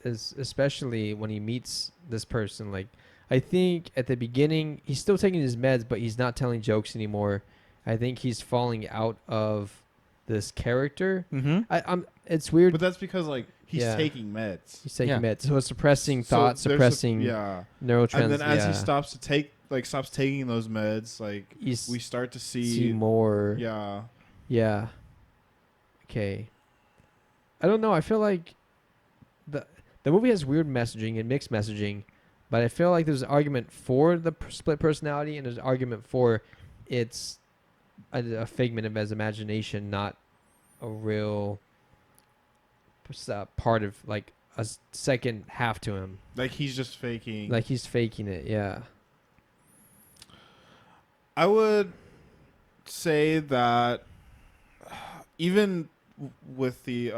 Especially when he meets this person. Like, I think at the beginning, he's still taking his meds, but he's not telling jokes anymore. I think he's falling out of this character. Mm-hmm. It's weird. But that's because, like, he's taking meds. He's taking meds. So it's suppressing thoughts, suppressing neurotransmitters. And then as he stops taking those meds, like, we start to see more. Yeah. Yeah. Okay. I don't know. I feel like the movie has weird messaging and mixed messaging, but I feel like there's an argument for the split personality and there's an argument for it's a figment of his imagination, not a real part of like a second half to him. Like he's just faking. Like he's faking it, yeah. I would say that even with the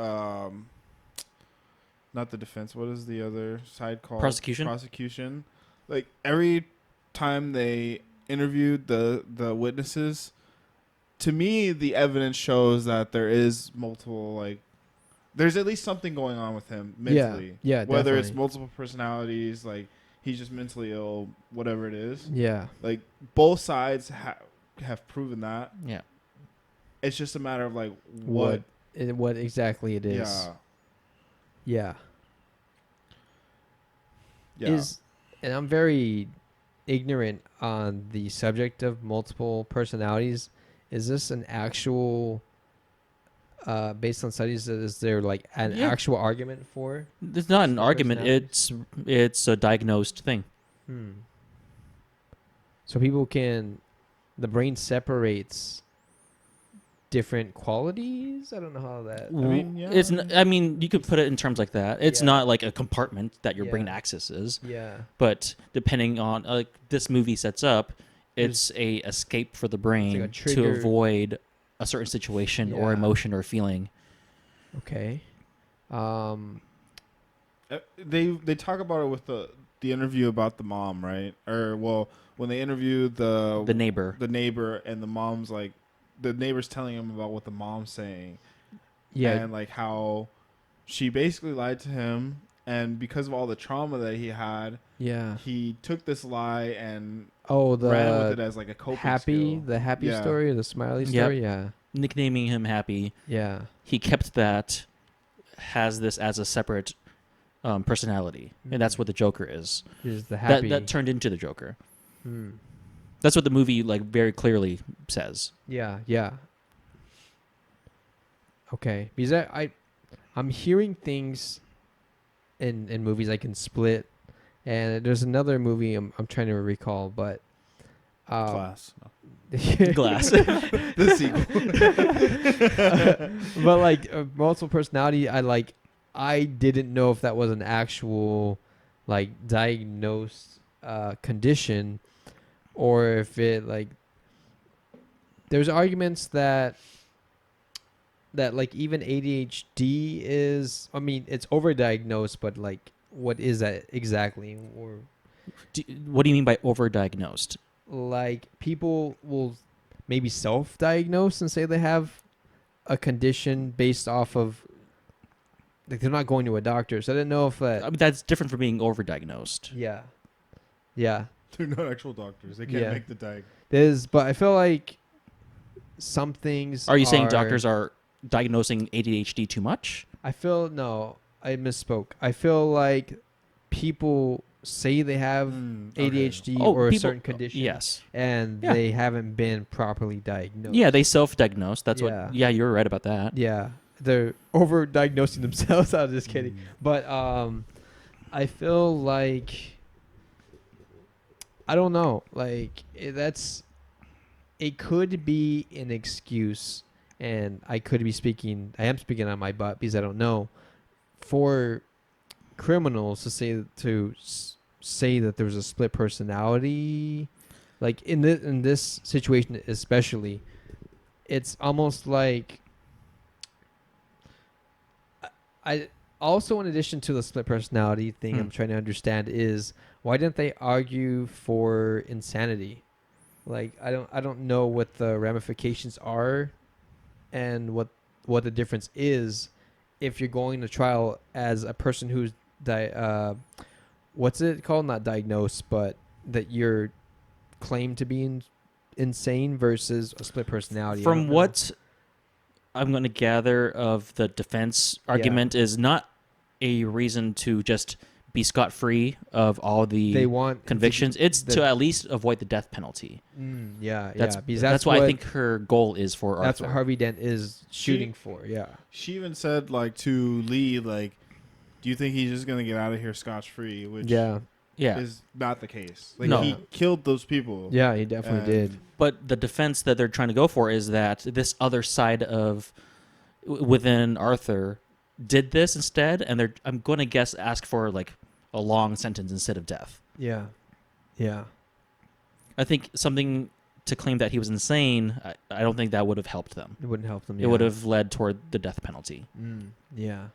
not the defense, what is the other side called? Prosecution. Like every time they interviewed the witnesses, to me, the evidence shows that there is multiple, like, there's at least something going on with him mentally. Yeah, whether definitely. it's multiple personalities, like he's just mentally ill, whatever it is. Yeah. Like both sides have proven that. Yeah. It's just a matter of like what exactly it is. Yeah. And I'm very ignorant on the subject of multiple personalities. Is this an actual, based on studies, is there like an actual argument for? It's not an argument. It's a diagnosed thing. So the brain separates different qualities. I don't know how that. I mean, you could put it in terms like that. It's not like a compartment that your brain Yeah. accesses. Yeah. But depending on like this movie sets up, it's a escape for the brain like a to trigger. avoid a certain situation or Yeah. emotion or feeling. Okay. They talk about it with the interview about the mom, right? Or when they interview the neighbor, and the mom's like, the neighbor's telling him about what the mom's saying, and like how she basically lied to him, and because of all the trauma that he had, he took this lie and ran with it as like a coping skill. The happy story, or the smiley story. Yeah, nicknaming him Happy. Yeah, he kept that, has this as a separate personality, and that's what the Joker is. Is the happy that turned into the Joker. That's what the movie like very clearly says. Yeah. Okay, because I'm hearing things in movies like in Split, and there's another movie I'm trying to recall, but Glass. Glass. The sequel. But like multiple personality, I didn't know if that was an actual like diagnosed condition, or if it like there's arguments that like even ADHD is, I mean, it's overdiagnosed, but like what is that exactly? Or what do you mean by overdiagnosed? Like people will maybe self-diagnose and say they have a condition based off of like they're not going to a doctor. So I didn't know if that. I mean, that's different from being overdiagnosed. Yeah. They're not actual doctors. They can't make the diagnosis. But I feel like some things. Are you saying doctors are diagnosing ADHD too much? I misspoke. I feel like people say they have ADHD or a certain condition. Yes. And they haven't been properly diagnosed. Yeah, they self-diagnose. That's what. Yeah, you're right about that. Yeah. They're over-diagnosing themselves. I was just kidding. But I feel like I don't know. Like it could be an excuse, and I am speaking on my butt because I don't know, for criminals to say that there's a split personality, like in this situation especially, it's almost like I also, in addition to the split personality thing, I'm trying to understand is why didn't they argue for insanity? Like I don't know what the ramifications are, and what the difference is if you're going to trial as a person who's what's it called? Not diagnosed, but that you're claimed to be insane versus a split personality. From what I'm going to gather of the defense argument is not a reason to just be scot-free of all the convictions. It's to at least avoid the death penalty. That's what I think her goal is for Arthur. That's what Harvey Dent is shooting for. Yeah. She even said like to Lee, like, do you think he's just going to get out of here scotch-free? Which is not the case. Like he killed those people. Yeah, he definitely did. But the defense that they're trying to go for is that this other side of within Arthur did this instead, and I'm going to guess ask for like a long sentence instead of death. Yeah. I think something to claim that he was insane, I don't think that would have helped them. It wouldn't help them. It would have led toward the death penalty. Yeah.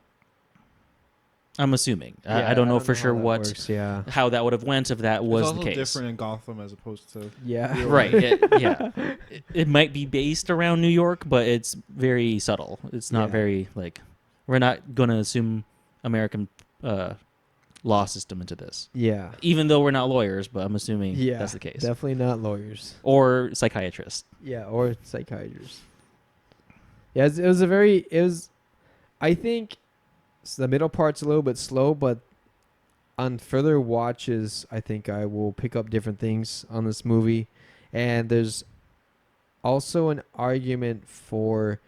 I'm assuming. Yeah, I don't know for how sure that what works, Yeah. how that would have went if that It's was also the case. different in Gotham as opposed to Yeah. real Right. life. It might be based around New York, but it's very subtle. It's not Yeah. very like we're not going to assume American law system into this. Yeah. Even though we're not lawyers, but I'm assuming Yeah. that's the case. Definitely not lawyers. Or psychiatrists. Yeah, or psychiatrists. Yeah, I think the middle part's a little bit slow, but on further watches, I think I will pick up different things on this movie. And there's also an argument from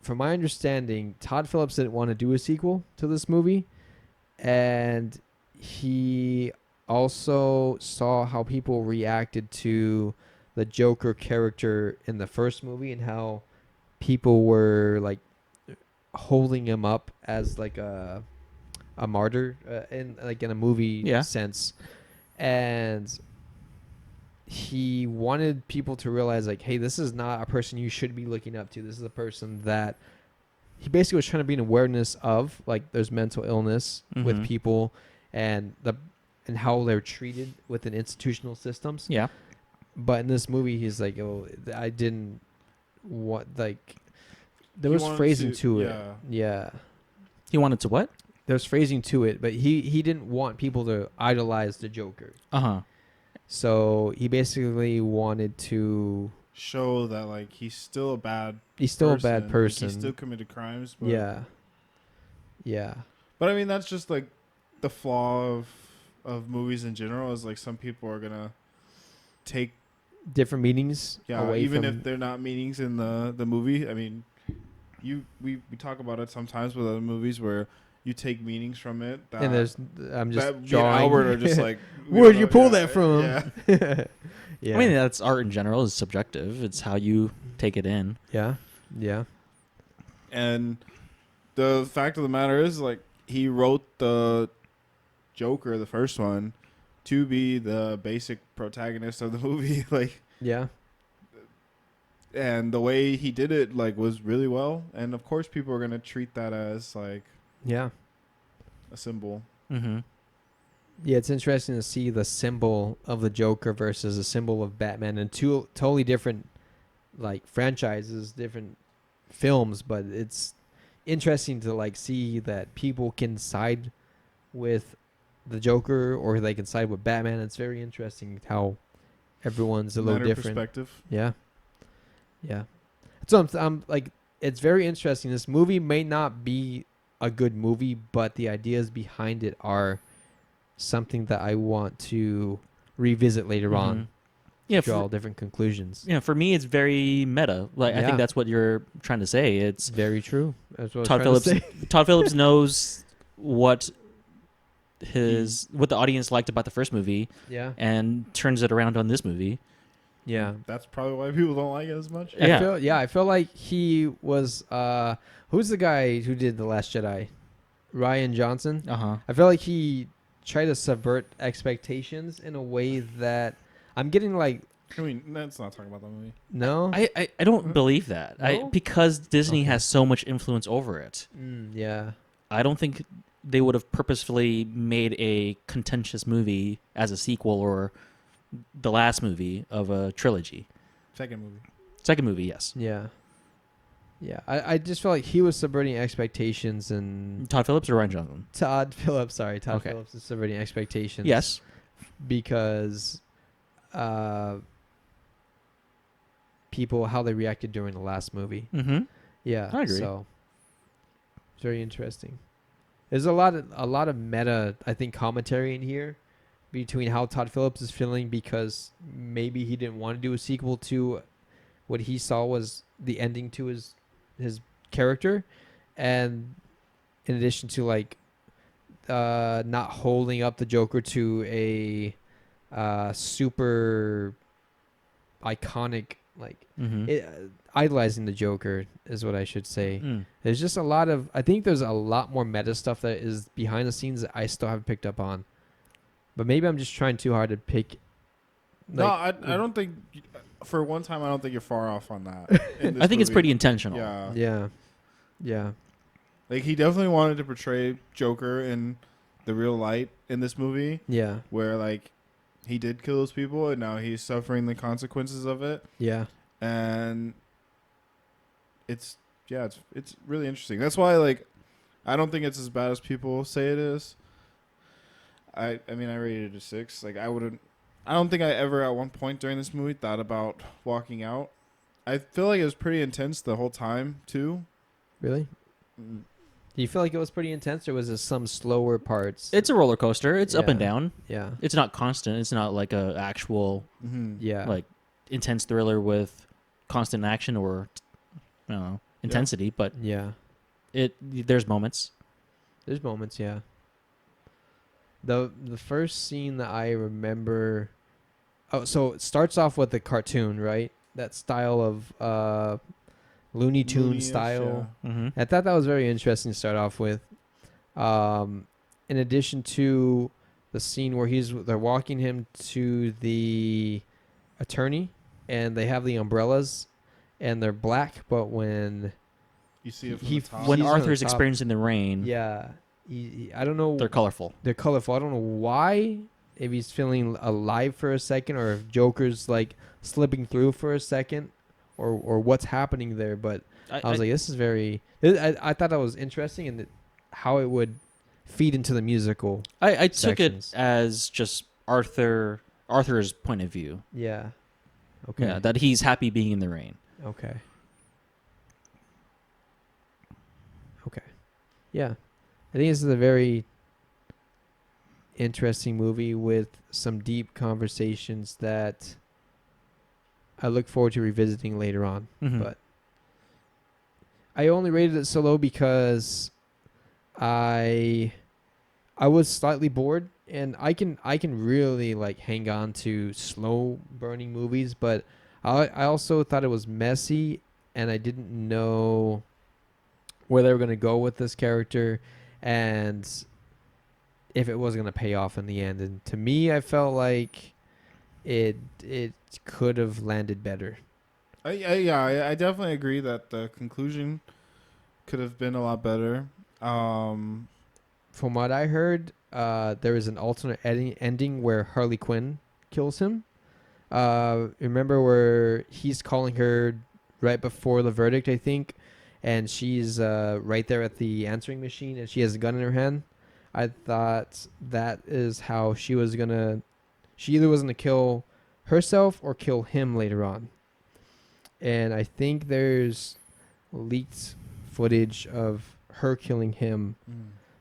my understanding, Todd Phillips didn't want to do a sequel to this movie. And he also saw how people reacted to the Joker character in the first movie and how people were like holding him up as like a martyr in a movie sense, and he wanted people to realize like, hey, this is not a person you should be looking up to. This is a person that he basically was trying to be an awareness of, like there's mental illness with people and how they're treated within institutional systems. Yeah. But in this movie, he's like, oh, I didn't want, like, there was phrasing to it. Yeah. He wanted to what? There was phrasing to it, but he didn't want people to idolize the Joker. Uh-huh. So he basically wanted to show that, like, he's still a bad a bad person. Like, he still committed crimes. But Yeah. But, I mean, that's just, like, the flaw of movies in general is, like, some people are going to take different meanings away even from, if they're not meanings in the movie. I mean, we talk about it sometimes with other movies where you take meanings from it that, and I'm just that drawing. Albert are just like, where'd you pull that from? Yeah. I mean, that's art in general is subjective. It's how you take it in. Yeah. And the fact of the matter is, like, he wrote the Joker, the first one, to be the basic protagonist of the movie. Like, yeah. And the way he did it, like, was really well. And of course, people are gonna treat that as like, a symbol. Mm-hmm. Yeah, it's interesting to see the symbol of the Joker versus a symbol of Batman, and two totally different, like, franchises, different films. But it's interesting to, like, see that people can side with the Joker or they can side with Batman. It's very interesting how everyone's a little different. Perspective. Yeah. So I'm like, it's very interesting. This movie may not be a good movie, but the ideas behind it are something that I want to revisit later on. Yeah, draw different conclusions. Yeah, for me, it's very meta. Like, I think that's what you're trying to say. It's very true. That's what Todd Phillips. Todd Phillips knows what the audience liked about the first movie. Yeah, and turns it around on this movie. Yeah, that's probably why people don't like it as much. I feel like he was. Who's the guy who did The Last Jedi? Rian Johnson. I feel like he tried to subvert expectations in a way that I'm getting like. I mean, let's not talk about that movie. No, I don't believe that. No? Because Disney has so much influence over it. Yeah, I don't think they would have purposefully made a contentious movie as a sequel or the last movie of a trilogy. Second movie, yes. Yeah. I just feel like he was subverting expectations, and Todd Phillips or Rian Johnson? Todd Phillips is subverting expectations. Yes, because people, how they reacted during the last movie. Mm-hmm. Yeah, I agree. So it's very interesting. There's a lot of meta, I think, commentary in here between how Todd Phillips is feeling because maybe he didn't want to do a sequel to what he saw was the ending to his character, and in addition to, like, not holding up the Joker to a super iconic, like, idolizing the Joker is what I should say. There's just I think there's a lot more meta stuff that is behind the scenes that I still haven't picked up on. But maybe I'm just trying too hard to pick. No, I don't think. For one time, I don't think you're far off on that. I think it's pretty intentional. Yeah. Like, he definitely wanted to portray Joker in the real light in this movie. Yeah. Where, like, he did kill those people, and now he's suffering the consequences of it. Yeah. And it's really interesting. That's why, like, I don't think it's as bad as people say it is. I mean, I rated it a 6. Like, I don't think I ever at one point during this movie thought about walking out. I feel like it was pretty intense the whole time, too. Really? Mm. Do you feel like it was pretty intense, or was there some slower parts? It's a roller coaster. It's up and down. Yeah. It's not constant. It's not like a actual Yeah. like intense thriller with constant action or I don't know, intensity, but Yeah. there's moments. There's moments, yeah. The first scene that I remember, so it starts off with the cartoon, right? That style of Looney Tune Looney-ish, style. yeah. Mm-hmm. I thought that was very interesting to start off with. In addition to the scene where they're walking him to the attorney, and they have the umbrellas, and they're black, but when You see it from He- the top. When He's on the Arthur's top. experiencing the rain, I don't know, they're colorful. they're colorful. I don't know why. If he's feeling alive for a second, or if Joker's like slipping through for a second, or what's happening there. But I was like, this is very. I thought that was interesting, and how it would feed into the musical. I took sections. it as just Arthur's point of view. Yeah. Okay. Yeah, that he's happy being in the rain. Okay. Okay. Yeah. I think this is a very interesting movie with some deep conversations that I look forward to revisiting later on. Mhm. But I only rated it so low because I was slightly bored, and I can really like hang on to slow burning movies, but I also thought it was messy, and I didn't know where they were going to go with this character and if it was going to pay off in the end. And to me, I felt like it could have landed better. I definitely agree that the conclusion could have been a lot better. From what I heard, there is an alternate ending where Harley Quinn kills him. Remember where he's calling her right before the verdict, I think, and she's right there at the answering machine, and she has a gun in her hand. I thought that is how she was gonna. She either was gonna kill herself or kill him later on. And I think there's leaked footage of her killing him.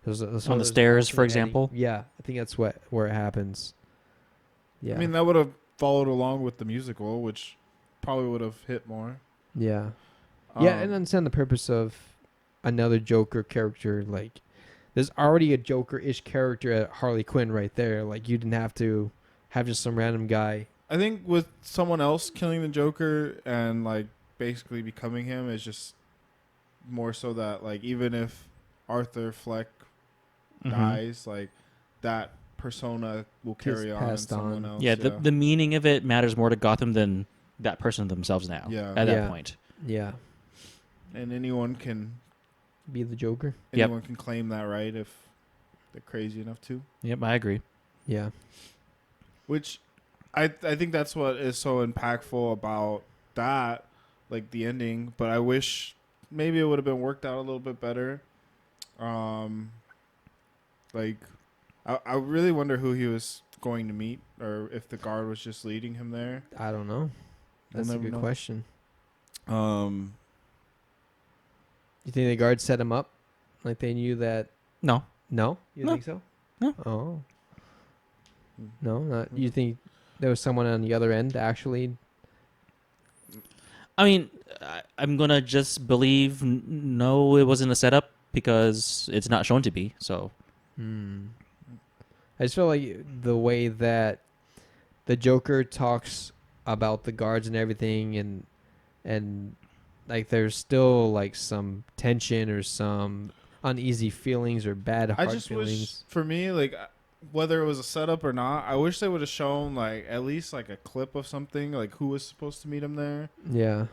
On the stairs, for example? Yeah, I think that's where it happens. Yeah. I mean, that would have followed along with the musical, which probably would have hit more. Yeah. Yeah, and understand the purpose of another Joker character. Like, there's already a Joker-ish character at Harley Quinn right there. Like, you didn't have to have just some random guy. I think with someone else killing the Joker and, like, basically becoming him is just more so that, like, even if Arthur Fleck dies, like, that persona will carry on in passed someone on. else. Yeah, the meaning of it matters more to Gotham than that person themselves now. Yeah. At Yeah. that point. Yeah. And anyone can Be the Joker. anyone can claim that right if they're crazy enough to. Yep, I agree. Yeah. Which I think that's what is so impactful about that, like the ending. But I wish maybe it would have been worked out a little bit better. Like I really wonder who he was going to meet, or if the guard was just leading him there. I don't know. That's a never good know. question. Um, You think the guards set him up? Like they knew that? No. No? You No. think so? No. Oh. No? Not, you think there was someone on the other end actually? I mean, I'm going to just believe no, it wasn't a setup because it's not shown to be. So, I just feel like the way that the Joker talks about the guards and everything, and like there's still like some tension or some uneasy feelings or bad heart I just feelings. wish, for me, like whether it was a setup or not, I wish they would have shown like at least like a clip of something, like who was supposed to meet him there. Yeah.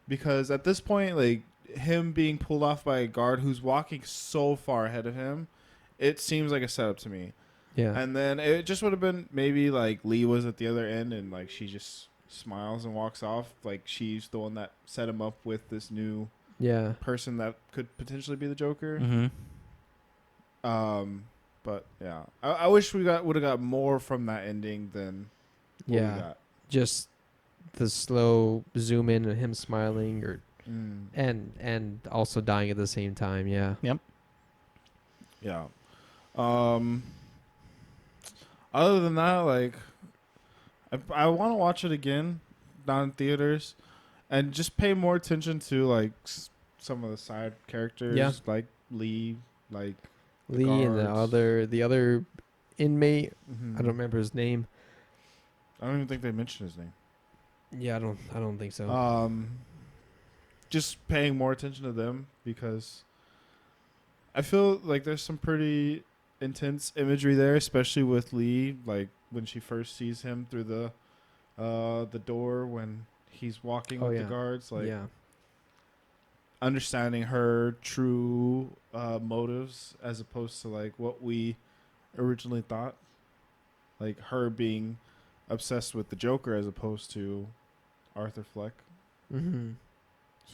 Because at this point, like him being pulled off by a guard who's walking so far ahead of him, it seems like a setup to me. Yeah. And then it just would have been maybe like Lee was at the other end and like she just smiles and walks off. Like she's the one that set him up with this new person that could potentially be the Joker. Mm-hmm. But yeah, I wish we would have got more from that ending than what we got. Just the slow zoom in and him smiling, or and also dying at the same time. Yeah. Yep. Yeah. Other than that, like, I want to watch it again, not in theaters, and just pay more attention to like some of the side characters, like Lee, like Lee and the other inmate. Mm-hmm. I don't remember his name. I don't even think they mentioned his name. Yeah, I don't think so. Just paying more attention to them because I feel like there's some pretty intense imagery there, especially with Lee, like when she first sees him through the door when he's walking with the guards, like understanding her true motives as opposed to like what we originally thought, like her being obsessed with the Joker as opposed to Arthur Fleck. Mm-hmm.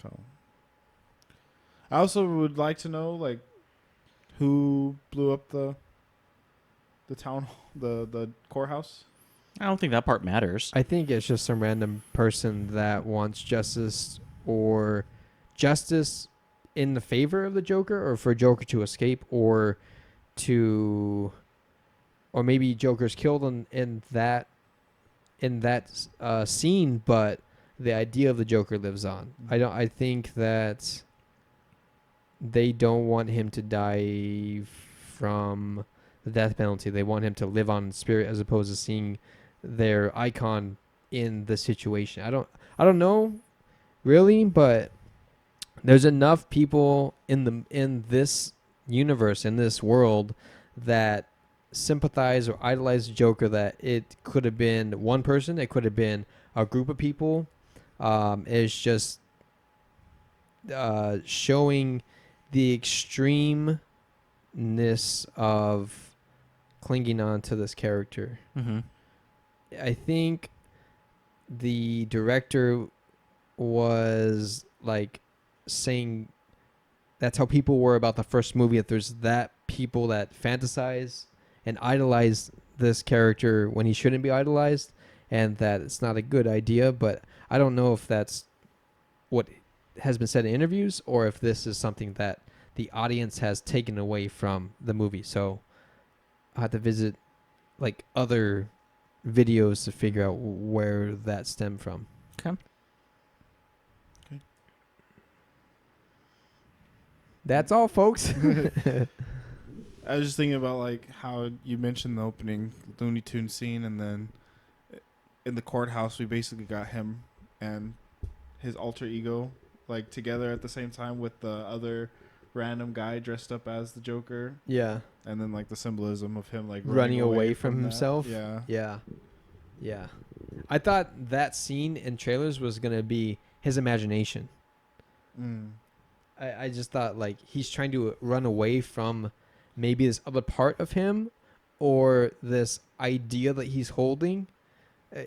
So I also would like to know like who blew up the town hall, the courthouse. I don't think that part matters. I think it's just some random person that wants justice, or justice in the favor of the Joker, or for Joker to escape, or maybe Joker's killed in that scene, but the idea of the Joker lives on. I think that they don't want him to die from the death penalty. They want him to live on in spirit as opposed to seeing their icon in the situation. I don't know really, but there's enough people in this universe, in this world, that sympathize or idolize the Joker, that it could have been one person, it could have been a group of people. It's just showing the extremeness of clinging on to this character. Mm-hmm. I think the director was like saying that's how people were about the first movie, that there's that people that fantasize and idolize this character when he shouldn't be idolized, and that it's not a good idea. But I don't know if that's what has been said in interviews or if this is something that the audience has taken away from the movie. So I have to visit like other videos to figure out where that stemmed from. Okay. That's all, folks. I was just thinking about like how you mentioned the opening Looney Tunes scene, and then in the courthouse we basically got him and his alter ego like together at the same time with the other random guy dressed up as the Joker. Yeah. And then like the symbolism of him like running away from himself. Yeah. Yeah. Yeah. I thought that scene in trailers was going to be his imagination. I just thought like he's trying to run away from maybe this other part of him or this idea that he's holding.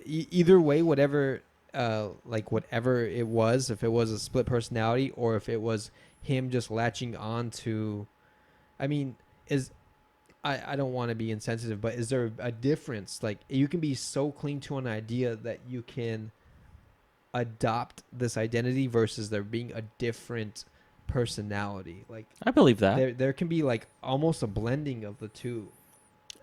Either way, whatever it was, if it was a split personality or if it was him just latching on to, I mean, I don't want to be insensitive, but is there a difference? Like you can be so cling to an idea that you can adopt this identity versus there being a different personality. Like I believe that there can be like almost a blending of the two.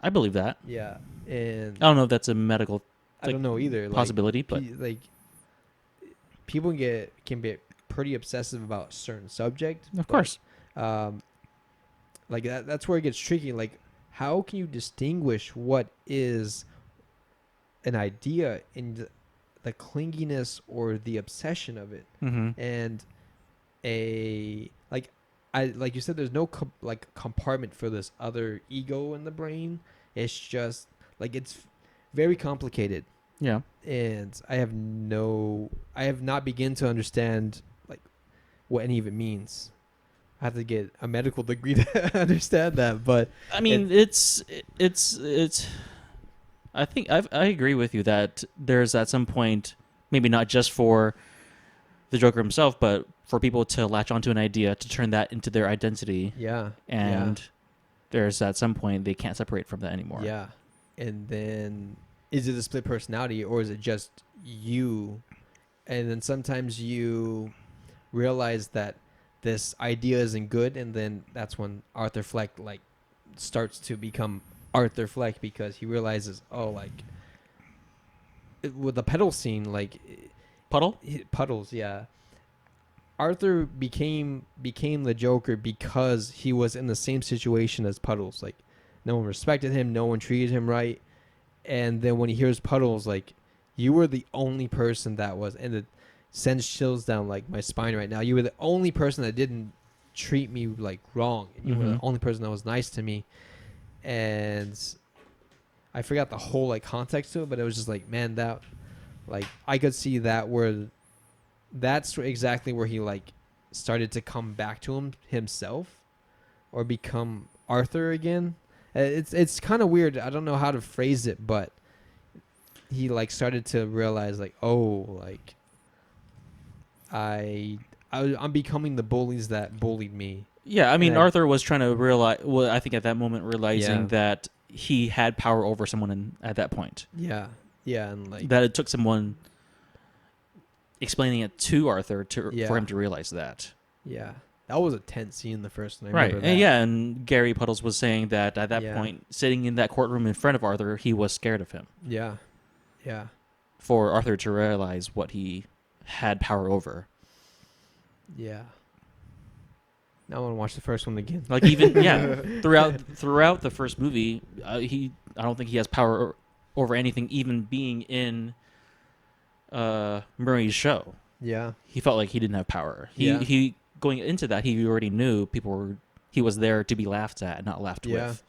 I believe that. Yeah, and I don't know if that's a medical. I don't know either. Possibility, but people can be pretty obsessive about a certain subject. Of course. Like that's where it gets tricky. Like, how can you distinguish what is an idea in the clinginess or the obsession of it, and like you said, there's no compartment for this other ego in the brain. It's just like it's very complicated. Yeah. And I have not begun to understand like what any of it means. I have to get a medical degree to understand that, but I mean, it's. I think I agree with you that there's at some point, maybe not just for the Joker himself, but for people to latch onto an idea to turn that into their identity. yeah, And there's at some point they can't separate from that anymore. yeah. And then is it a split personality or is it just you? And then sometimes you realize that this idea isn't good, and then that's when Arthur Fleck like starts to become Arthur Fleck because he realizes, oh, like with the pedal scene, like puddles, yeah. Arthur became the Joker because he was in the same situation as Puddles. Like, no one respected him, no one treated him right, and then when he hears Puddles, like, you were the only person that was, and it sends chills down like my spine right now. You were the only person that didn't treat me like wrong. And you were the only person that was nice to me, and I forgot the whole like context to it, but it was just like, man, that like I could see that where. That's exactly where he like started to come back to himself or become Arthur again. It's kind of weird. I don't know how to phrase it, but he like started to realize like, oh, like I'm becoming the bullies that bullied me. Yeah, I mean, Arthur was trying to realize. Well, I think at that moment realizing that he had power over someone at that point. Yeah, and like that it took someone explaining it to Arthur for him to realize that. Yeah, that was a tense scene the first time. Right, and Gary Puddles was saying that at that point, sitting in that courtroom in front of Arthur, he was scared of him. Yeah. For Arthur to realize what he had power over. Yeah. Now I want to watch the first one again. Like even throughout the first movie, I don't think he has power over anything, even being in Murray's show. Yeah, he felt like he didn't have power. He going into that, he already knew he was there to be laughed at, not laughed with.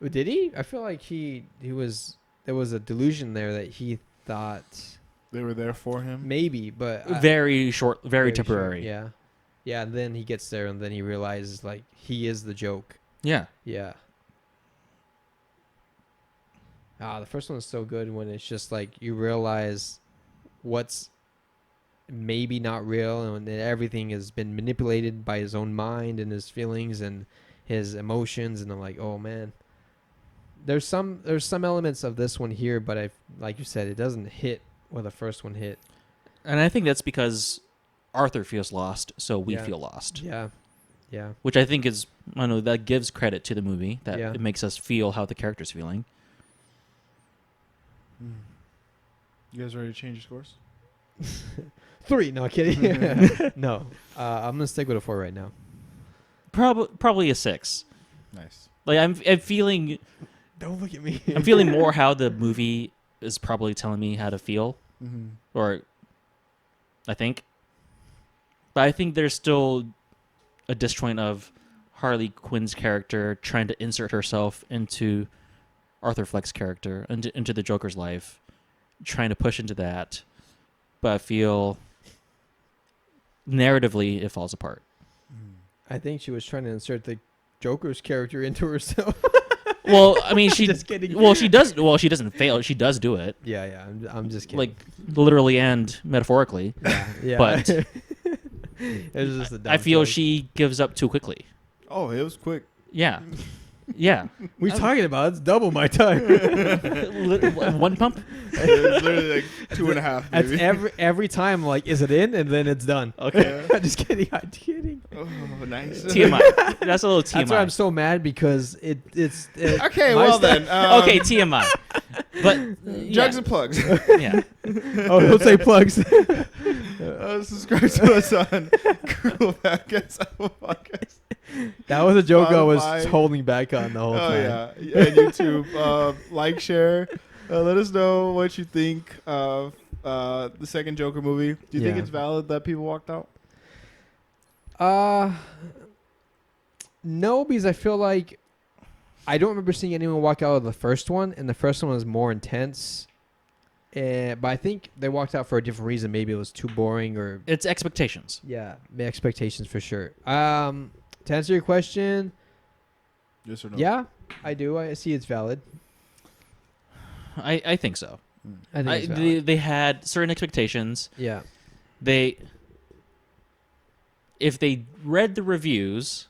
Did he? I feel like he was. There was a delusion there that he thought they were there for him. Maybe, but very short, very temporary. Short, yeah. And then he gets there, and then he realizes like he is the joke. Yeah. The first one is so good when it's just like you realize what's maybe not real, and then everything has been manipulated by his own mind and his feelings and his emotions, and I'm like, oh man. There's some elements of this one here, but like you said, it doesn't hit where the first one hit. And I think that's because Arthur feels lost, so we feel lost. Yeah. Which I think is, I don't know, that gives credit to the movie, that it makes us feel how the character's feeling. You guys ready to change your scores? 3, no kidding. No, I'm gonna stick with a 4 right now. Probably a 6. Nice. Like I'm feeling. Don't look at me. I'm feeling more how the movie is probably telling me how to feel, or I think. But I think there's still a disjoint of Harley Quinn's character trying to insert herself into Arthur Fleck's character, into the Joker's life, trying to push into that. But I feel narratively it falls apart. I think she was trying to insert the Joker's character into herself. Well, I mean, she just kidding. Well, she does. Well, she doesn't fail. She does do it. Yeah. I'm just kidding. Like literally and metaphorically. Yeah. But it was just a dumb I feel joke. she gives up too quickly. Oh, it was quick. Yeah. What are you talking about? It's double my time. One pump. It was literally like 2.5. That's Maybe. every time. Like, is it in? And then it's done. Okay. I'm just kidding. I'm kidding. Oh, nice. TMI. That's a little TMI. That's why I'm so mad because it's okay. Well then. Okay, TMI. But Jugs and plugs. Yeah. Oh, don't say plugs. Subscribe to us on Google Podcasts, Apple Podcasts. That was a joke I was Spotify. holding back on the whole time. Yeah, and YouTube. Like, share. Let us know what you think of the second Joker movie. Do you think it's valid that people walked out? No, because I feel like I don't remember seeing anyone walk out of the first one, and the first one was more intense But I think they walked out for a different reason. Maybe it was too boring or It's expectations. yeah, expectations for sure. To answer your question, Yes or no? yeah, I do. I see it's valid. I think so. I think it's valid. They had certain expectations. Yeah. If they read the reviews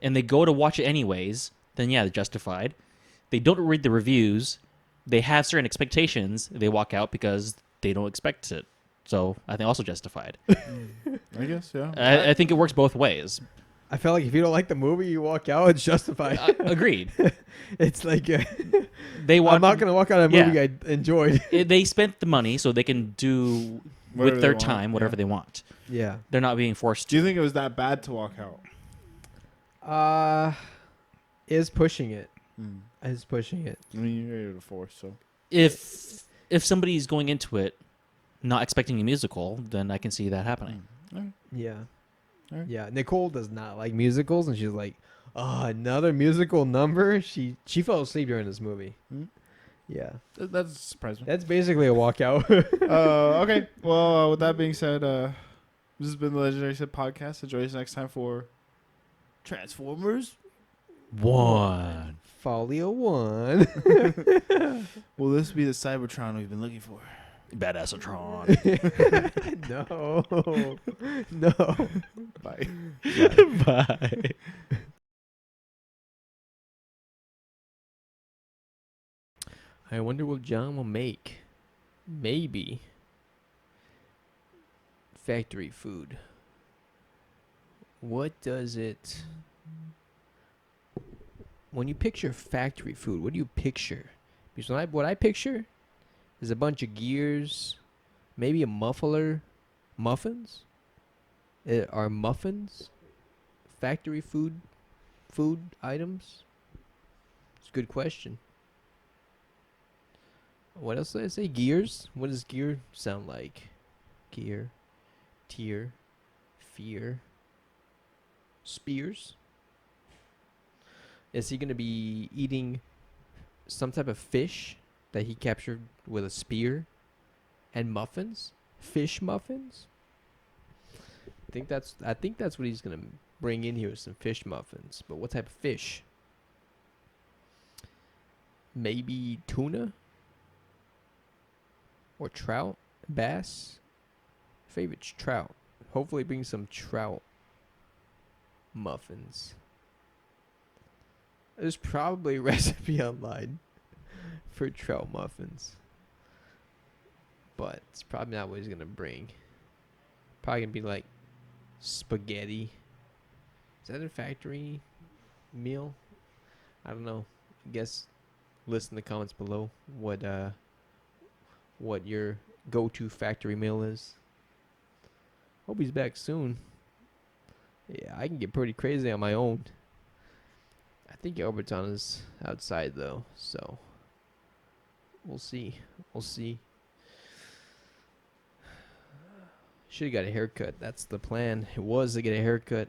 and they go to watch it anyways, then yeah, they're justified. They don't read the reviews, they have certain expectations, they walk out because they don't expect it. So I think also justified. I guess, yeah. I think it works both ways. I felt like if you don't like the movie, you walk out. It's justified. Agreed. It's like I'm not gonna walk out of a movie I enjoyed. They spent the money, so they can do Whatever with their they want, time whatever yeah. they want. Yeah. They're not being forced Do you think it was that bad to walk out? Is pushing it. Is pushing it. I mean, you're able to force, so. If somebody's going into it not expecting a musical, then I can see that happening. Yeah. All right. Yeah. Nicole does not like musicals, and she's like, "Oh, another musical number." She fell asleep during this movie. Yeah. That's surprising. That's basically a walkout. Okay. Well, with that being said, this has been the Legendary Set Podcast. Enjoy us next time for Transformers. One. Folie 1. Will this be the Cybertron we've been looking for? Badassatron. No. No. Bye. Bye. I wonder what John will make. Maybe factory food. What does it... When you picture factory food, what do you picture? Because what I picture is a bunch of gears, maybe a muffler, muffins. Are muffins factory food items? It's a good question. What else did I say? Gears? What does gear sound like? Gear, tier, fear, spears. Is he going to be eating some type of fish that he captured with a spear and muffins? Fish muffins? I think that's what he's going to bring in here, some fish muffins. But what type of fish? Maybe tuna? Or trout? Bass? Favorite's trout. Hopefully bring some trout muffins. There's probably a recipe online for trout muffins. But it's probably not what he's going to bring. Probably going to be like spaghetti. Is that a factory meal? I don't know. I guess list in the comments below what your go-to factory meal is. Hope he's back soon. Yeah, I can get pretty crazy on my own. I think Alberton is outside though, so we'll see. We'll see. Should have got a haircut. That's the plan. It was to get a haircut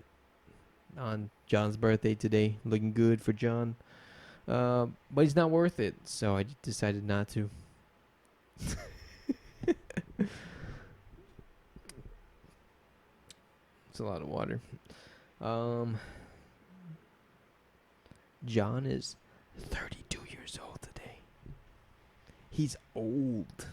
on John's birthday today. Looking good for John. But he's not worth it, so I decided not to. It's a lot of water. John is 32 years old today. He's old.